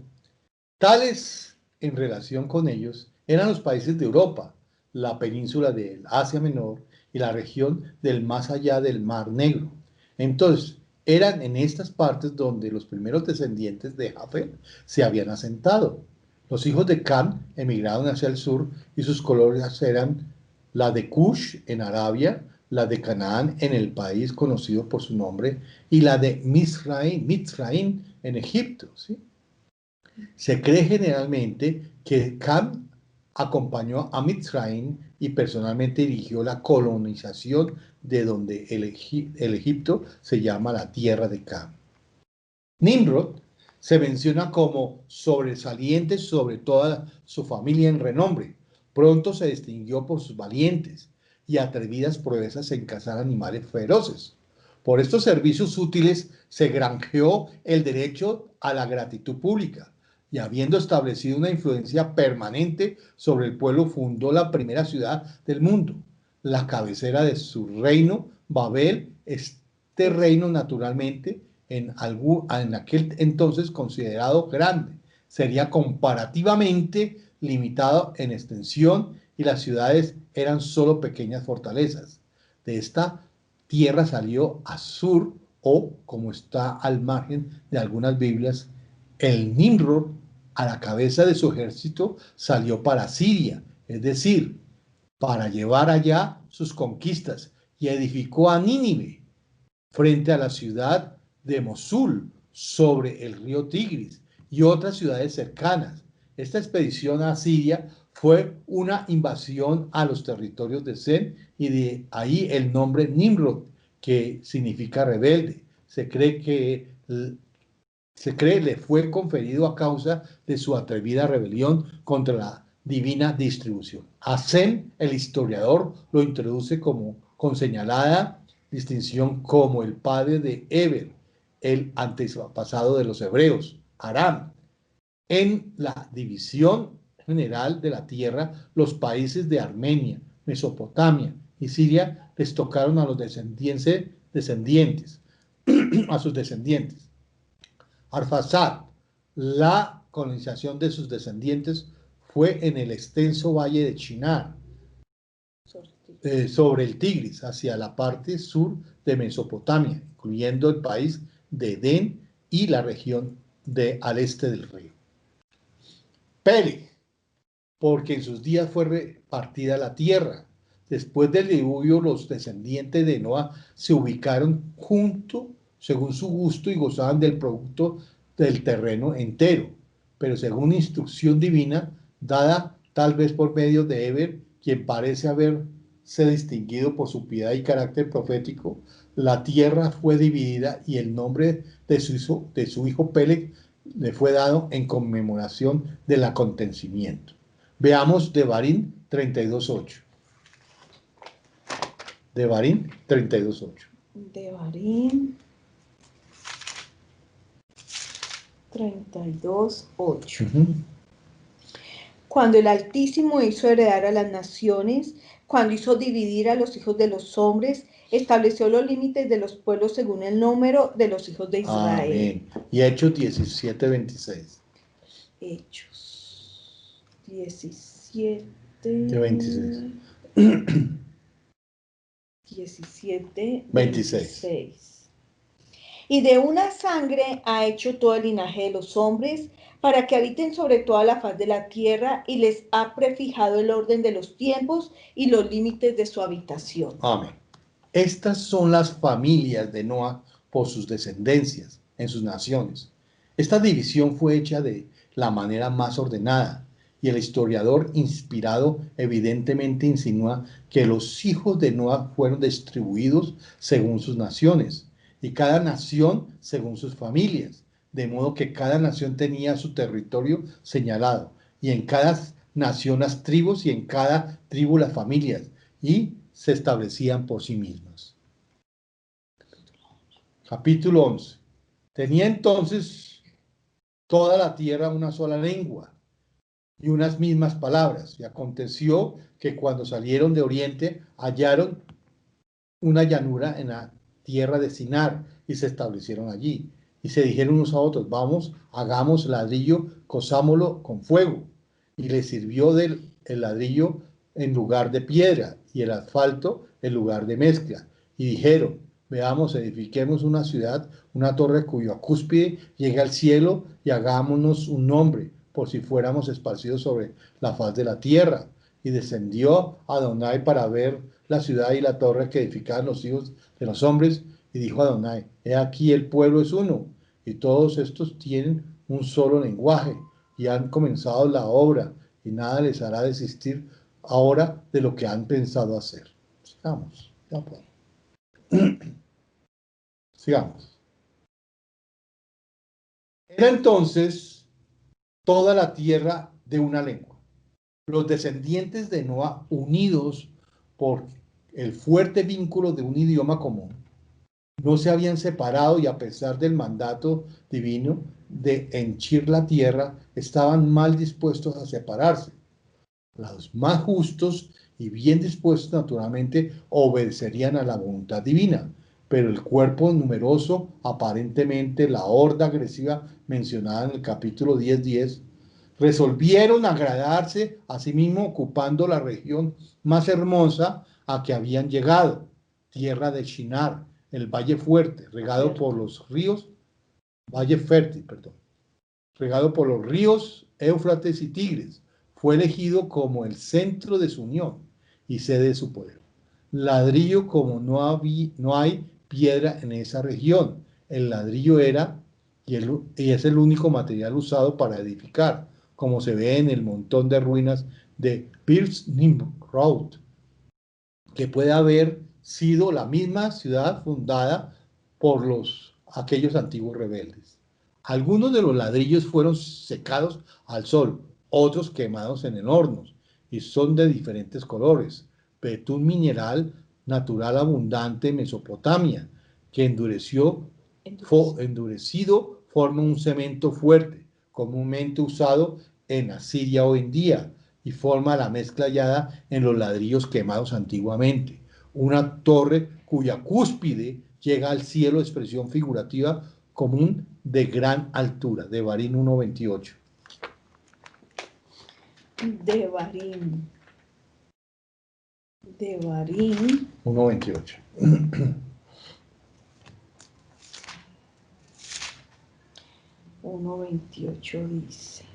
tales en relación con ellos eran los países de Europa, la península del Asia Menor y la región del más allá del Mar Negro. Entonces, eran en estas partes donde los primeros descendientes de Jafet se habían asentado. Los hijos de Cam emigraron hacia el sur y sus colonias eran la de Cush en Arabia, la de Canaán en el país conocido por su nombre y la de Mizraim en Egipto. ¿Sí? Se cree generalmente que Cam acompañó a Mizraim y personalmente dirigió la colonización de donde el Egipto se llama la tierra de Cam. Nimrod se menciona como sobresaliente sobre toda su familia en renombre. Pronto se distinguió por sus valientes y atrevidas proezas en cazar animales feroces. Por estos servicios útiles se granjeó el derecho a la gratitud pública y habiendo establecido una influencia permanente sobre el pueblo, fundó la primera ciudad del mundo, la cabecera de su reino, Babel. Este reino, naturalmente, en aquel entonces considerado grande, sería comparativamente limitado en extensión y las ciudades eran solo pequeñas fortalezas. De esta tierra salió Asur, o como está al margen de algunas Biblias, el Nimrod a la cabeza de su ejército salió para Siria, es decir, para llevar allá sus conquistas, y edificó a Nínive frente a la ciudad de Mosul sobre el río Tigris y otras ciudades cercanas. Esta expedición a Siria fue una invasión a los territorios de Sem y de ahí el nombre Nimrod, que significa rebelde. Se cree le fue conferido a causa de su atrevida rebelión contra la divina distribución. A Sem, el historiador lo introduce con señalada distinción como el padre de Eber, el antepasado de los hebreos, Aram. En la división general de la tierra, los países de Armenia, Mesopotamia y Siria les tocaron a los descendientes, a sus descendientes. Arfaxad, la colonización de sus descendientes fue en el extenso valle de Shinar, sobre el Tigris, hacia la parte sur de Mesopotamia, incluyendo el país de Edén y la región al este del río. Peleg, porque en sus días fue repartida la tierra. Después del diluvio, los descendientes de Noa se ubicaron juntos según su gusto y gozaban del producto del terreno entero, pero según instrucción divina, dada tal vez por medio de Eber, quien parece haberse distinguido por su piedad y carácter profético, la tierra fue dividida y el nombre de su hijo Peleg le fue dado en conmemoración del acontecimiento. Veamos Devarim 32:8. Devarim 32:8. Devarim 32:8. Cuando el Altísimo hizo heredar a las naciones, cuando hizo dividir a los hijos de los hombres, estableció los límites de los pueblos según el número de los hijos de Israel. Amén. Y Hechos 17:26. Hechos 17, 26. 26. Y de una sangre ha hecho todo el linaje de los hombres, para que habiten sobre toda la faz de la tierra, y les ha prefijado el orden de los tiempos y los límites de su habitación. Amén. Estas son las familias de Noa por sus descendencias en sus naciones. Esta división fue hecha de la manera más ordenada, y el historiador inspirado evidentemente insinúa que los hijos de Noa fueron distribuidos según sus naciones, y cada nación según sus familias, de modo que cada nación tenía su territorio señalado, y en cada nación las tribus, y en cada tribu las familias, y se establecían por sí mismas. Capítulo 11. Tenía entonces toda la tierra una sola lengua y unas mismas palabras. Y aconteció que cuando salieron de oriente hallaron una llanura en la tierra de Sinar y se establecieron allí. Y se dijeron unos a otros, vamos, hagamos ladrillo, cosámoslo con fuego. Y les sirvió el ladrillo en lugar de piedra y el asfalto en lugar de mezcla. Y dijeron, veamos, edifiquemos una ciudad, una torre cuya cúspide llegue al cielo y hagámonos un nombre, por si fuéramos esparcidos sobre la faz de la tierra. Y descendió Adonai para ver la ciudad y la torre que edificaban los hijos de los hombres, y dijo Adonai, he aquí el pueblo es uno, y todos estos tienen un solo lenguaje, y han comenzado la obra, y nada les hará desistir ahora de lo que han pensado hacer. Sigamos, ya podemos. Sigamos. Era entonces toda la tierra de una lengua. Los descendientes de Noa, unidos por el fuerte vínculo de un idioma común, no se habían separado y a pesar del mandato divino de henchir la tierra, estaban mal dispuestos a separarse. Los más justos y bien dispuestos naturalmente obedecerían a la voluntad divina, pero el cuerpo numeroso, aparentemente la horda agresiva mencionada en el capítulo 10:10, resolvieron agradarse a sí mismo ocupando la región más hermosa a que habían llegado, tierra de Shinar, el valle fuerte, regado por los ríos, valle fértil, perdón, regado por los ríos Éufrates y Tigres. Fue elegido como el centro de su unión y sede de su poder. Ladrillo como no hay piedra en esa región. El ladrillo era y es el único material usado para edificar, como se ve en el montón de ruinas de Birs Nimrod, que puede haber sido la misma ciudad fundada por aquellos antiguos rebeldes. Algunos de los ladrillos fueron secados al sol, otros quemados en hornos, y son de diferentes colores. Betún mineral natural abundante en Mesopotamia, que endurecido forma un cemento fuerte, comúnmente usado en Asiria hoy en día, y forma la mezcla hallada en los ladrillos quemados antiguamente. Una torre cuya cúspide llega al cielo, expresión figurativa común de gran altura. Devarim 1:28. Devarim 1:28. 1:28 dice,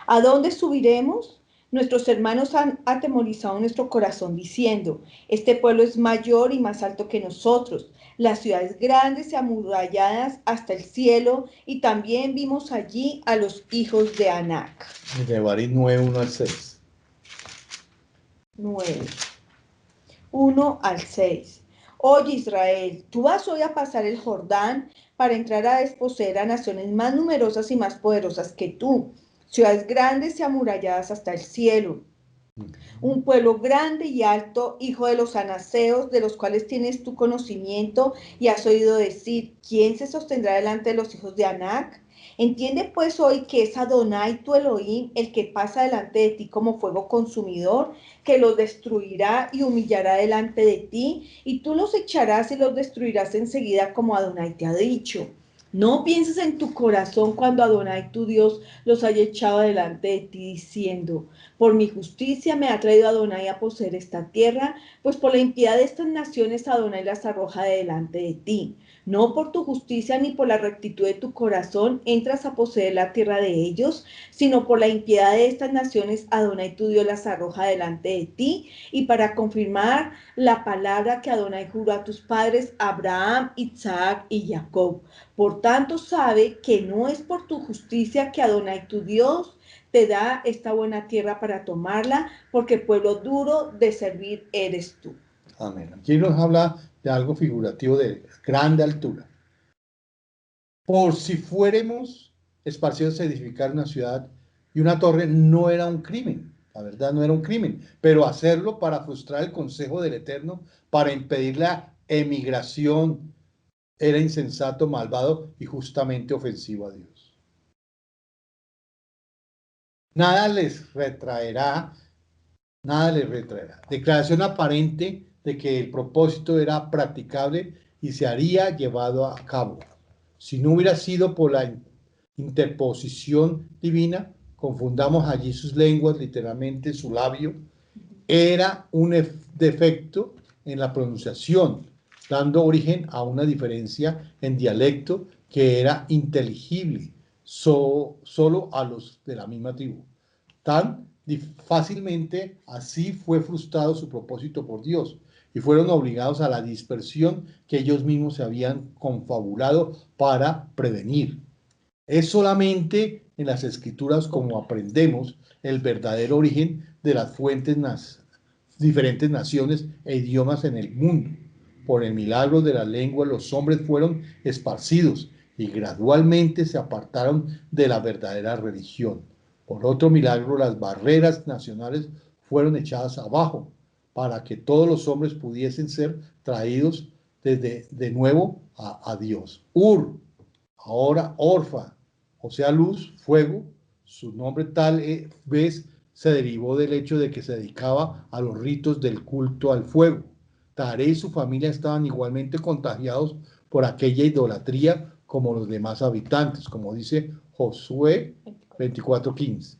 ¿a dónde subiremos? Nuestros hermanos han atemorizado nuestro corazón diciendo, este pueblo es mayor y más alto que nosotros, las ciudades grandes y amuralladas hasta el cielo, y también vimos allí a los hijos de Anac. Devarim 9:1-6. 9. 1-6. Oye Israel, tú vas hoy a pasar el Jordán para entrar a desposeer a naciones más numerosas y más poderosas que tú, ciudades grandes y amuralladas hasta el cielo. Un pueblo grande y alto, hijo de los anaseos, de los cuales tienes tu conocimiento y has oído decir, ¿quién se sostendrá delante de los hijos de Anac? Entiende pues hoy que es Adonai tu Elohim el que pasa delante de ti como fuego consumidor, que los destruirá y humillará delante de ti, y tú los echarás y los destruirás enseguida como Adonai te ha dicho. No pienses en tu corazón cuando Adonai tu Dios los haya echado delante de ti diciendo, por mi justicia me ha traído Adonai a poseer esta tierra, pues por la impiedad de estas naciones Adonai las arroja delante de ti. No por tu justicia ni por la rectitud de tu corazón entras a poseer la tierra de ellos, sino por la impiedad de estas naciones Adonai tu Dios las arroja delante de ti, y para confirmar la palabra que Adonai juró a tus padres Abraham, Isaac y Jacob. Por tanto, sabe que no es por tu justicia que Adonai tu Dios te da esta buena tierra para tomarla, porque pueblo duro de servir eres tú. Amén. Aquí nos habla de algo figurativo de grande altura. Por si fuéramos esparcidos a edificar una ciudad y una torre no era un crimen, la verdad no era un crimen, pero hacerlo para frustrar el consejo del Eterno, para impedir la emigración era insensato, malvado y justamente ofensivo a Dios. Nada les retraerá. Declaración aparente de que el propósito era practicable y se haría llevado a cabo. Si no hubiera sido por la interposición divina, confundamos allí sus lenguas, literalmente su labio, era un defecto en la pronunciación, dando origen a una diferencia en dialecto que era inteligible solo a los de la misma tribu. Tan fácilmente así fue frustrado su propósito por Dios y fueron obligados a la dispersión que ellos mismos se habían confabulado para prevenir. Es solamente en las Escrituras como aprendemos el verdadero origen de las diferentes naciones e idiomas en el mundo. Por el milagro de la lengua, los hombres fueron esparcidos y gradualmente se apartaron de la verdadera religión. Por otro milagro, las barreras nacionales fueron echadas abajo para que todos los hombres pudiesen ser traídos de nuevo a Dios. Ahora Orfa, o sea, luz, fuego, su nombre tal vez se derivó del hecho de que se dedicaba a los ritos del culto al fuego. Taré y su familia estaban igualmente contagiados por aquella idolatría como los demás habitantes, como dice Josué 24:15.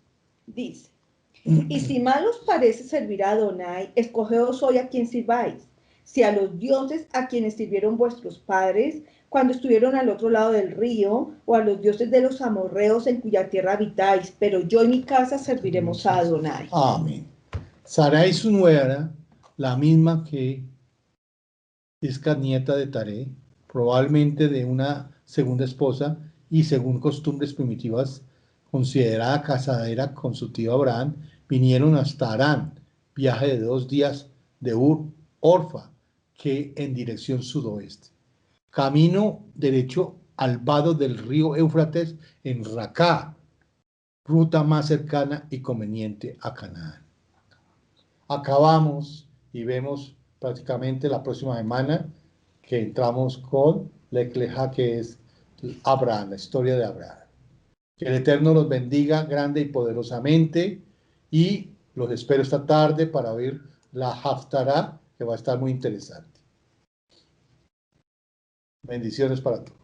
Dice, y si mal os parece servir a Adonai, escogeos hoy a quien sirváis, si a los dioses a quienes sirvieron vuestros padres cuando estuvieron al otro lado del río, o a los dioses de los amorreos en cuya tierra habitáis, pero yo y mi casa serviremos a Adonai. Amén. Sarai su nuera, la misma que es nieta de Taré, probablemente de una segunda esposa y según costumbres primitivas, considerada casadera con su tío Abraham, vinieron hasta Harán, viaje de 2 días de Orfa, que en dirección sudoeste. Camino derecho al vado del río Éufrates en Racá, ruta más cercana y conveniente a Canaán. Acabamos y vemos prácticamente la próxima semana que entramos con Lecleja, que es Abraham, la historia de Abraham. Que el Eterno los bendiga grande y poderosamente y los espero esta tarde para oír la Haftará, que va a estar muy interesante. Bendiciones para todos.